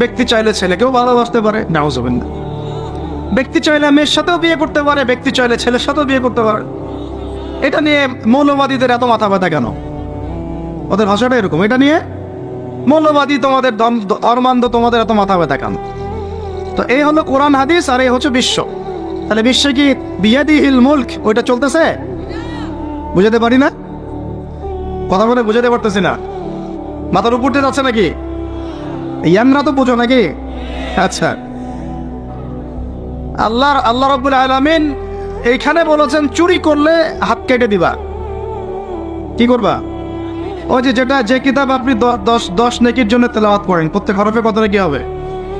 ব্যক্তি চাইলে ছেলেকেও ভালোবাসতে পারে, নাউজুবিল্লাহ। ব্যক্তি চাইলে মেয়ের সাথেও বিয়ে করতে পারে, ব্যক্তি চাইলে ছেলের সাথেও বিয়ে করতে পারে। এটা নিয়ে মৌলবাদীদের এত মাথা ব্যথা কেন? ওদের ভাষাটা এরকম। এটা নিয়ে মৌলবাদী তোমাদের ধর্মান্ধ তোমাদের এত মাথা ব্যথা কেন? তো এই হলো কোরআন হাদিস, আর এই হচ্ছে বিশ্ব। তাহলে বিশ্বে কি বিয়াদিহিল মুলক ওইটা চলতেছে? বুঝাতে পারি না, কথা বলে বুঝাতে পারতেছি না। মাথার উপর দিয়ে যাচ্ছে নাকি? ইয়ামরা তো বুঝো নাকি? আচ্ছা, আল্লাহ রাব্বুল আলামিন এইখানে বলেছেন, চুরি করলে হাত কেটে দিবা। কি করবা? ওই যে কিতাব আপনি 10 নেকির জন্য তেলাওয়াত করেন, প্রত্যেক হরফে কত নেকি হবে?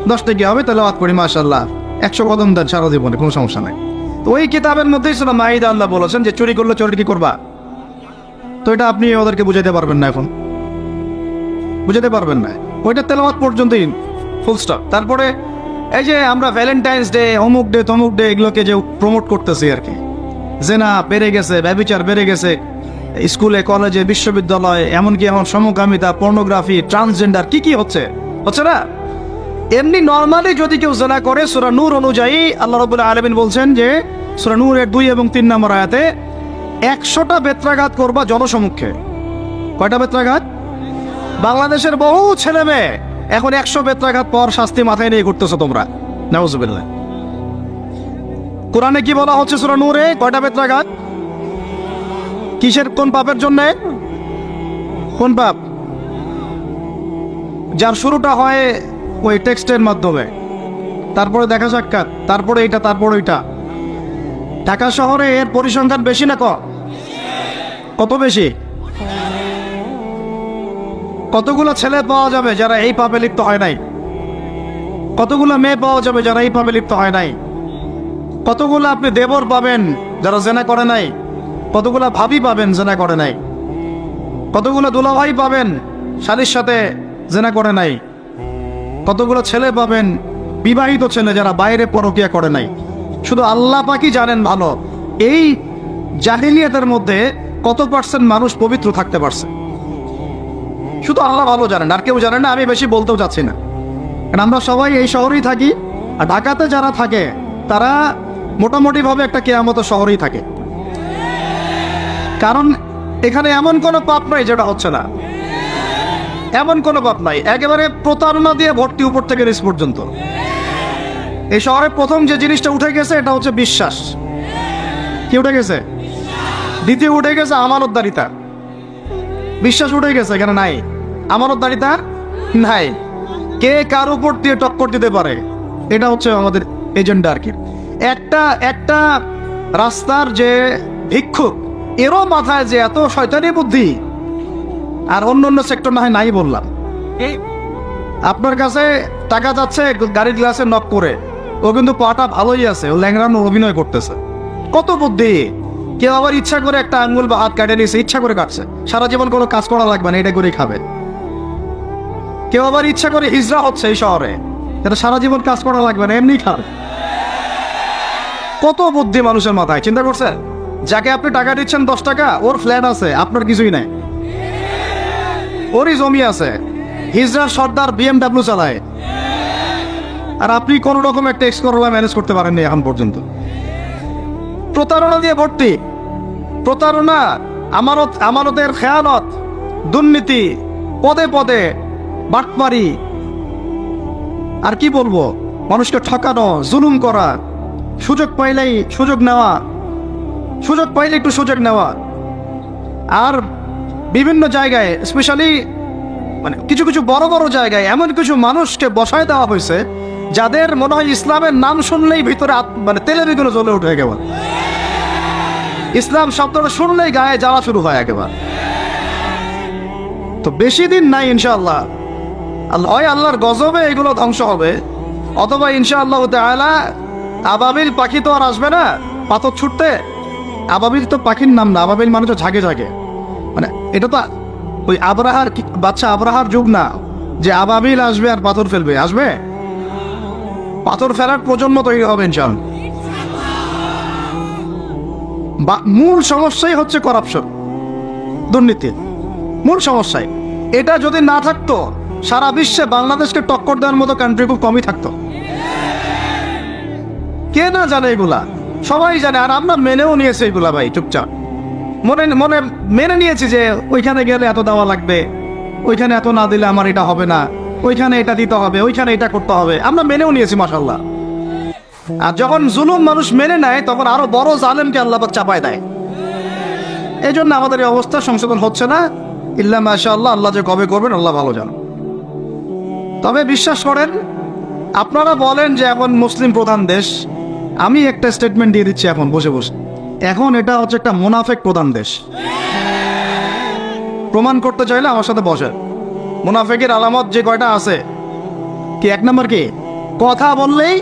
10 নেকি হবে। তেলাওয়াত করি মাশাআল্লাহ, 100 কদম দেন সারা জীবনে, কোনো সমস্যা নাই। তো ওই কিতাবের মধ্যেই সূরা মাইদা আল্লাহ বলেছেন যে চুরি করলে চোর কি করবা। তো এটা আপনি ওদেরকে বুঝাইতে পারবেন না, এখন বুঝাতে পারবেন না। ওইটা তেলাওয়াত পর্যন্তই, ফুল স্টপ। তারপরে এই যে আমরা ভ্যালেন্টাইন্স ডে, অমুক ডে তমুক ডে, এগুলোকে যে প্রমোট করতেছি আর কি, জেনা বেড়ে গেছে, ব্যভিচার বেড়ে গেছে স্কুলে কলেজে বিশ্ববিদ্যালয়ে, এমনকি এখন সমকামিতা, পর্নোগ্রাফি, ট্রান্সজেন্ডার, কি হচ্ছে না? এমনি নর্মালি যদি কেউ জেনা করে, সূরা নূর অনুযায়ী আল্লাহ রাব্বুল আলামিন বলছেন যে সূরা নূরের 2 এবং 3 নম্বর আয়াতে 100টা বেত্রাঘাত করবা জনসমক্ষে। কয়টা বেত্রাঘাত? বাংলাদেশের বহু ছেলে মেয়ে এখন 100 বেত্রাঘাত পর শাস্তি মাথায় নিয়ে ঘুরতেছো তোমরা, নাউজুবিল্লাহ। কোরআনে কি বলা হচ্ছে সূরা নূরে? কয়টা বেত্রাঘাত? কিসের, কোন পাপের জন্য? কোন পাপ? যার শুরুটা হয় ওই টেক্সটের মাধ্যমে, তারপরে দেখা সাক্ষাৎ, তারপরে এটা, তারপরে ওইটা। ঢাকা শহরে এর পরিসংখ্যান বেশি না কম? কত বেশি? কতগুলো ছেলে পাওয়া যাবে যারা এই পাপে লিপ্ত হয় নাই? কতগুলো মেয়ে পাওয়া যাবে যারা এই পাপে লিপ্ত হয় নাই? কতগুলো আপনি দেবর পাবেন যারা জেনা করে নাই? কতগুলো ভাবি পাবেন জেনা করে নাই? কতগুলো দুলাভাই পাবেন শালীর সাথে জেনা করে নাই? কতগুলো ছেলে পাবেন বিবাহিত ছেলে যারা বাইরে পরকিয়া করে নাই? শুধু আল্লাহ পাকই জানেন ভালো এই জাহিলিয়াতের মধ্যে কত পার্সেন্ট মানুষ পবিত্র থাকতে পারছে। শুধু আল্লাহ ভালো জানেন, আর কেউ জানেন না। আমি বেশি বলতেও চাচ্ছি না, কারণ আমরা সবাই এই শহরেই থাকি। আর ঢাকাতে যারা থাকে তারা মোটামুটিভাবে একটা কেয়ামতের শহরেই থাকে, কারণ এখানে এমন কোনো পাপ নাই যেটা হচ্ছে না, এমন কোনো পাপ নাই। একেবারে প্রতারণা দিয়ে ভর্তি, উপর থেকে নিচ পর্যন্ত। এই শহরে প্রথম যে জিনিসটা উঠে গেছে এটা হচ্ছে বিশ্বাস। কি উঠে গেছে? দ্বিতীয় উঠে গেছে আমানতদারিতা। বিশ্বাস উঠে গেছে, এখানে নাই আমানতদারিতা, নাই। কে কার উপর দিয়ে টক্কর দিতে পারে, এটা হচ্ছে আমাদের এজেন্ডা আর কি। একটা রাস্তার যে ভিক্ষুক, এরও মাথায় যে এত শয়তানি বুদ্ধি, আর অন্য সেক্টর না হয় নাই বললাম। আপনার কাছে টাকা যাচ্ছে গাড়ির গ্লাসে নক করে, ও কিন্তু পাটা ভালোই আছে, ও ল্যাংড়ানোর অভিনয় করতেছে। কত বুদ্ধি! কেউ আবার ইচ্ছা করে একটা আঙ্গুল বা হাত কাটে নিয়েছে, ইচ্ছা করে কাটছে, সারা জীবন কোনো কাজ করা লাগবে না, এটা করেই খাবে। কেউ আবার ইচ্ছা করে হিজড়া হচ্ছে এই শহরে, এটা সারা জীবন কাজ করা লাগবে না, এমনি খাবে। কত বুদ্ধি মানুষের মাথায়, চিন্তা করছেন? যাকে আপনি টাকা দিচ্ছেন 10 টাকা, ওর ফ্ল্যাট আছে, আপনার কিছুই নাই, ওরই জমি আছে, হিজড়ার সর্দার BMW চালায়, আর আপনি কোন রকমের ট্যাক্স করলা ম্যানেজ করতে পারেননি এখন পর্যন্ত। প্রতারণা দিয়ে ভর্তি, প্রতারণা, আমানতের খেয়ানত, দুর্নীতি, পদে পদে বাটমারি, আর কি বলবো, মানুষকে ঠকানো, জুলুম করা, সুযোগ পাইলেই সুযোগ নেওয়া, সুযোগ পাইলে একটু সুযোগ নেওয়া। আর বিভিন্ন জায়গায় স্পেশালি মানে কিছু কিছু বড় বড় জায়গায় এমন কিছু মানুষকে বসায় দেওয়া হয়েছে যাদের মনে হয় ইসলামের নাম শুনলেই ভিতরে মানে তেলে বেগুলো জ্বলে উঠে একেবারে, ইসলাম শব্দটা শুনলেই গায়ে জ্বালা শুরু হয় একেবারে। তো বেশি দিন নাই ইনশাআল্লাহ, হয় আল্লাহর গজবে এগুলো ধ্বংস হবে, অথবা ইনশাআল্লাহ তাআলা আবাবিল পাখি তো আর আসবে না পাথর ছুটতে। আবাবিল তো পাখির নাম না, আবাবিল মানে তো ঝাঁকে ঝাঁকে, মানে এটা তো ওই আবরাহার বাচ্চা আবরাহার যুগ না যে আবাবিল আসবে আর পাথর ফেলবে। আসবে, পাথর ফেলার প্রজন্ম তৈরি হবে ইনশাআল্লাহ। মূল সমস্যাই হচ্ছে করাপশন, দুর্নীতি, মূল সমস্যায়। এটা যদি না থাকতো সারা বিশ্বে বাংলাদেশকে টক্কর দেওয়ার মতো কান্ট্রি খুব কমই থাকতো। কে না জানে এগুলা, সবাই জানে। আর আমরা মেনেও নিয়েছি এগুলা ভাই, চুপচাপ মনে মনে মেনে নিয়েছি যে ওইখানে গেলে এত দেওয়া লাগবে, ওইখানে এত না দিলে আমার এটা হবে না, ওইখানে এটা দিতে হবে, ওইখানে এটা করতে হবে, আমরা মেনেও নিয়েছি মাশাআল্লাহ। আর যখন জুলুম মানুষ মেনে নেয় তখন আরো বড় জালেমকে আল্লাহ পাক চাপায় দেয়। এই জন্য আমাদের এই অবস্থা সংশোধন হচ্ছে না, ইল্লা মাশাআল্লাহ। আল্লাহ যে কবে করবেন আল্লাহ ভালো জানেন। তবে বিশ্বাস করেন, আপনারা বলেন যে এখন মুসলিম প্রধান দেশ, আমি একটা স্টেটমেন্ট দিয়ে দিচ্ছি এখন বসে বসে, এখন এটা হচ্ছে একটা মুনাফেক প্রধান দেশ। প্রমাণ করতে চাইলে আমার সাথে বসেন। মুনাফেকের আলামত যে কয়টা আছে, কি এক নম্বর কি, কথা বললেই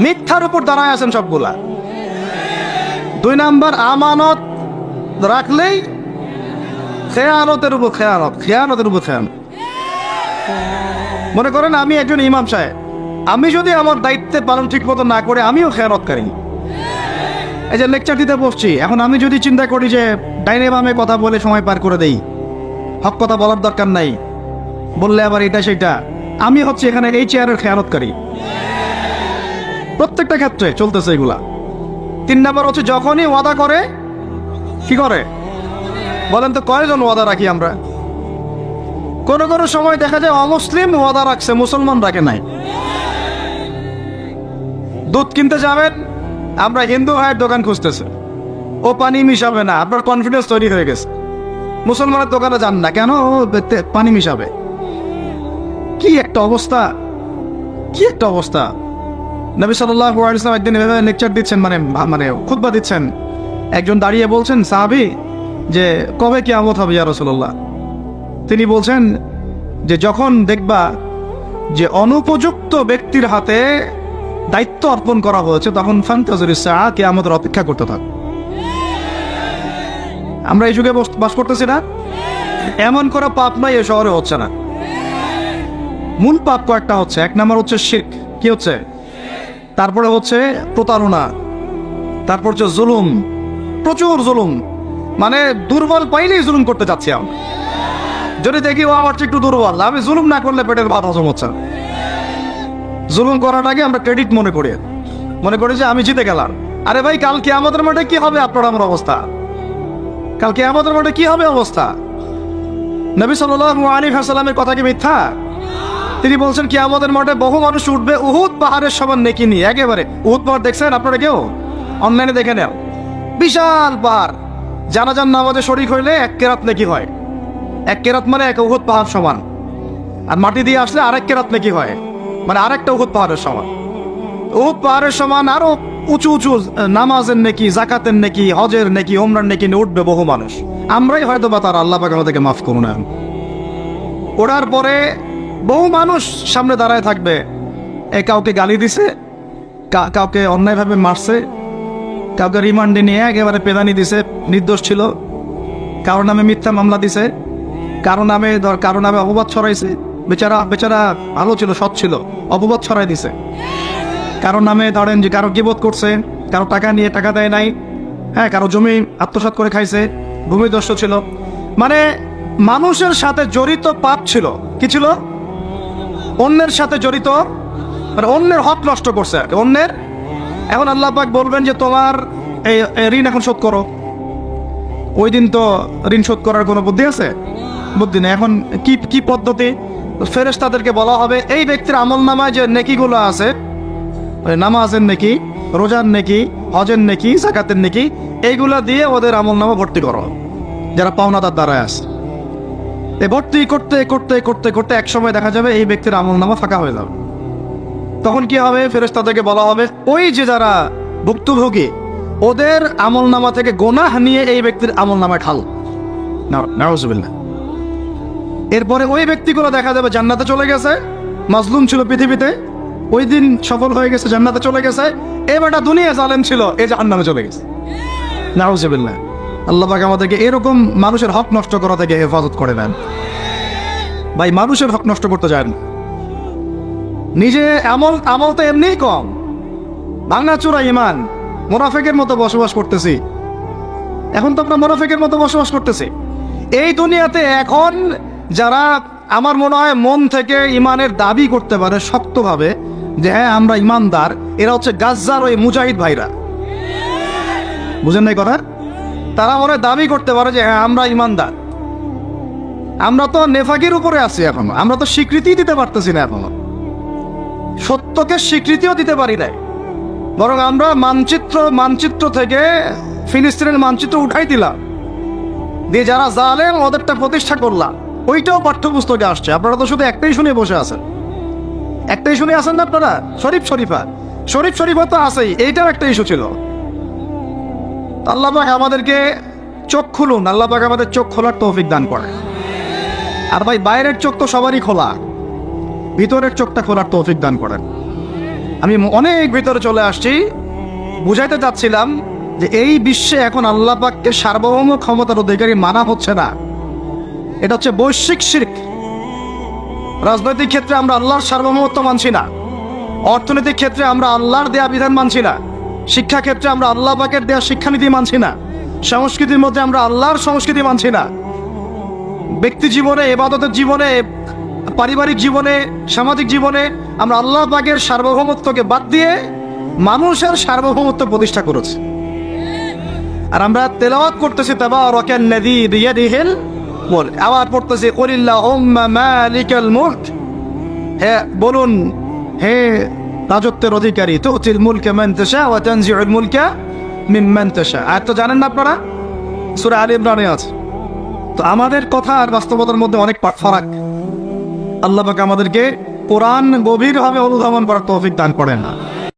মিথ্যার উপর দাঁড়ায় আছেন সবগুলা। দুই নাম্বার, আমানত রাখলেই খেয়ানতের উপর খেয়ানত, খেয়ানতের উপর খেয়ানত। মনে করেন আমি একজন ইমাম সাহেব, আমি যদি আমার দায়িত্বে পালন ঠিক মতো না করে আমিও খেয়ানতকারী। এই যে লেকচার দিতে বসছি, এখন আমি যদি চিন্তা করি যে ডাইনে বামে কথা বলে সময় পার করে দেই, হক কথা বলার দরকার নাই, বললে আবার এটা সেটা, আমি হচ্ছে এখানে এই চেয়ারের খেয়ানতকারী। প্রত্যেকটা ক্ষেত্রে চলতেছে এগুলা। তিন নাম্বার হচ্ছে যখনই ওয়াদা করে, কি করে বলেন তো, কয়জন ওয়াদা রাখি আমরা? কোনো কোনো সময় দেখা যায় অমুসলিম ওয়াদা রাখছে, মুসলমান রাখে নাই। দুধ কিনতে যাবেন, আমরা হিন্দু ভাইয়ের দোকান খুঁজতেছে, ও পানি মিশাবে না, আপনার কনফিডেন্স তৈরি হয়ে গেছে। মুসলমানের দোকানে যান না কেন, ও পানি মিশাবে। কি একটা অবস্থা, কি একটা অবস্থা। নবী সাল্লাল্লাহু আলাইহি ওয়াসাল্লাম একদিন এভাবে লেকচার দিচ্ছেন, মানে খুতবা দিচ্ছেন। একজন দাঁড়িয়ে বলছেন, সাহাবী, যে কবে কিয়ামত হবে ইয়া রাসূলুল্লাহ? তিনি বলছেন যে যখন দেখবা যে অনুপযুক্ত ব্যক্তির হাতে দায়িত্ব অর্পণ করা হয়েছে, তখন ফান্তাযিরুস সাআ, কিয়ামতের অপেক্ষা করতে থাক। আমরা এই যুগে বাস করতেছি না? এমন করে পাপ নাই এ শহরে হচ্ছে না। মূল পাপ কয়েকটা হচ্ছে। এক নাম্বার হচ্ছে শিরক, কি হচ্ছে? তারপরে হচ্ছে প্রতারণা, তারপর হচ্ছে জুলুম, প্রচুর জুলুম, মানে দুর্বল পাইলেই জুলুম করতে চাচ্ছি আমরা। যদি দেখি ও আমার একটু দুর্বল, আমি জুলুম না করলে পেটের ভাত হজম হচ্ছে। জুলুম করাটাকে আমরা ক্রেডিট মনে করি যে আমি জিতে গেলাম। আরে ভাই, কাল কিয়ামতের মাঠে কি হবে আপনার আমার অবস্থা? কাল কিয়ামতের মাঠে কি হবে অবস্থা? নবী সাল্লাল্লাহু আলাইহি ওয়াসাল্লামের কথা কি মিথ্যা? তিনি বলছেন কিয়ামতের মাঠে বহু মানুষ উঠবে উহুদ পাহাড়ের সমান নেকি নিয়ে। একেবারে উহুদ পাহাড় দেখছেন আপনারা কেউ? অনলাইনে দেখে নেও, বিশাল পাহাড়। জানাজার নামাজে শরীক হইলে 1 কেরাত নেকি হয়। 1 কেরাত মানে 1 উহুদ পাহাড় সমান। আর মাটি দিয়ে আসলে আরেক কেরাত নেকি হয়, মানে আরেকটা উহুদ পাহাড়ের সমান। উহুদ পাহাড়ের সমান আরো উঁচু উঁচু নামাজের নেকি, জাকাতের নেকি, হজের নেকি, ওমরার নেকি নিয়ে উঠবে বহু মানুষ। আমরাই হয়তো বা তার আল্লাহ পাক আমাদেরকে মাফ করুন। ওঠার পরে বহু মানুষ সামনে দাঁড়ায় থাকবে। কাউকে গালি দিছে, কাউকে অন্যায়ভাবে মারছে, কাউকে রিমান্ডে নিয়ে একেবারে পেদানি দিছে, নির্দোষ ছিল, কারো নামে মিথ্যা মামলা দিছে, কারো নামে অপবাদ ছড়াইছে। বেচারা ভালো ছিল, সৎ ছিল, অপবাদ ছড়াই দিছে। কারো নামে ধরেন যে কারো গীবত করছে, কারো টাকা নিয়ে টাকা দেয় নাই, হ্যাঁ, কারো জমি আত্মসাৎ করে খাইছে, ভূমিদস্য ছিল। মানে মানুষের সাথে জড়িত পাপ ছিল। কি ছিল? অন্যের সাথে জড়িত, মানে অন্যের হক নষ্ট করছে অন্যের। এখন আল্লাহ পাক বলবেন যে তোমার এই ঋণ এখন শোধ করো। ওই দিন তো ঋণ শোধ করার কোনো বুদ্ধি আছে? বুদ্ধি নেই। এখন কি পদ্ধতি? ফেরেশতাদেরকে বলা হবে এই ব্যক্তির আমল নামায় যে নেকিগুলো আছে, নামাজের নেকি, রোজার নেকি, হজের নেকি, যাকাতের নেকি, এইগুলা দিয়ে ওদের আমল নামা ভর্তি করো, যারা পাওনাদার দ্বারায় আছে। এই ভর্তি করতে করতে করতে করতে এক সময় দেখা যাবে এই ব্যক্তির আমল নামা ফাঁকা হয়ে যাবে। তখন কি হবে? ফেরেশতাদেরকে বলা হবে ওই যে যারা ভুক্তভোগী ওদের আমল নামা থেকে গোনাহ নিয়ে এই ব্যক্তির আমল নামায় ঢাল। নাউজুবিল্লাহ। এরপরে ওই ব্যক্তিগুলো দেখা যাবে জান্নাতে চলে গেছে, মাজলুম ছিল পৃথিবীতে, ওই দিন সফল হয়ে গেছে, জান্নাতে চলে গেছে। এবারটা দুনিয়া জালেম ছিল, এই জাহান্নামে চলে গেছে। নাউজুবিল্লাহ। আল্লাহ পাক আমাদেরকে এরকম মানুষের হক নষ্ট করা থেকে হেফাজত করে দেন। ভাই, মানুষের হক নষ্ট করতে যায় না। নিজে আমল তো এমনিই কম, ভাঙাচোরা ইমান, মুনাফিকের মতো বসবাস করতেছি। এখন তো আমরা মুনাফিকের মতো বসবাস করতেছি এই দুনিয়াতে। এখন যারা আমার মনে হয় মন থেকে ইমানের দাবি করতে পারে শক্তভাবে যে হ্যাঁ আমরা ইমানদার, এরা হচ্ছে গাজ্জার ওই মুজাহিদ ভাইরা। বুঝেন নাই কথা? তারা মনে হয় দাবি করতে পারে যে হ্যাঁ আমরা ইমানদার। আমরা তো নেফাকির উপরে আছি এখনো, আমরা তো স্বীকৃতি দিতে পারতেছি না এখনো, সত্যকে স্বীকৃতিও দিতে পারি নাই। বরং আমরা মানচিত্র থেকে ফিলিস্তিনের মানচিত্র উঠাই দিলাম, দিয়ে যারা জালেম ওদেরটা প্রতিষ্ঠা করলাম। ওইটাও পাঠ্যপুস্তকে আসছে। আপনারা তো শুধু একটাই শুনে বসে আছেন, একটাই শুনে আছেন না আপনারা? শরীফ শরীফা তো আছেই, এইটাও একটা ইস্যু ছিল। আল্লাহ পাক আমাদেরকে চোখ খুলুন, আল্লাহ পাক আমাদের চোখ খোলার তৌফিক দান করে। আর ভাই, বাইরের চোখ তো সবারই খোলা, ভিতরের চোখটা খোলার তৌফিক দান করেন। আমি অনেক ভিতরে চলে আসছি, বুঝাইতে চাচ্ছিলাম যে এই বিশ্বে এখন আল্লাহ পাককে সার্বভৌম ক্ষমতার অধিকারী মানা হচ্ছে না। এটা হচ্ছে বৈশ্বিক শিরক। রাজনৈতিক ক্ষেত্রে আমরা আল্লাহর সার্বভৌমত্ব মানছি না, অর্থনৈতিক ক্ষেত্রে আমরা আল্লাহর দেয়া বিধান মানছি না, শিক্ষা ক্ষেত্রে আমরা আল্লাহ পাকের দেয়া শিক্ষানীতি মানছি না, সংস্কৃতির মধ্যে আমরা আল্লাহর সংস্কৃতি মানছি না, ব্যক্তি জীবনে, ইবাদতের জীবনে, পারিবারিক জীবনে, সামাজিক জীবনে আমরা আল্লাহ পাকের সার্বভৌমত্বকে বাদ দিয়ে মানুষের সার্বভৌমত্ব প্রতিষ্ঠা করেছি। আর আমরা তেলাওয়াত করতেছি তাবারাকাল্লাযী বিয়াদিহিল মুলক, আবার পড়তেছি কুলিল্লাহুম্মা মালিকাল মুলক, হে বলুন হে রাজত্বের অধিকারী, তুতিল মুলকা মান তাশা ওয়া তানজিউল মুলকা মিম্মান তাশা। আর তো জানেন না আপনারা, সূরা আলে ইমরানে আছে। তো আমাদের কথা আর বাস্তবতার মধ্যে অনেক ফারাক। আল্লাহ পাক আমাদেরকে কোরআন গভীরভাবে অনুধাবন করার তৌফিক দান করেন না।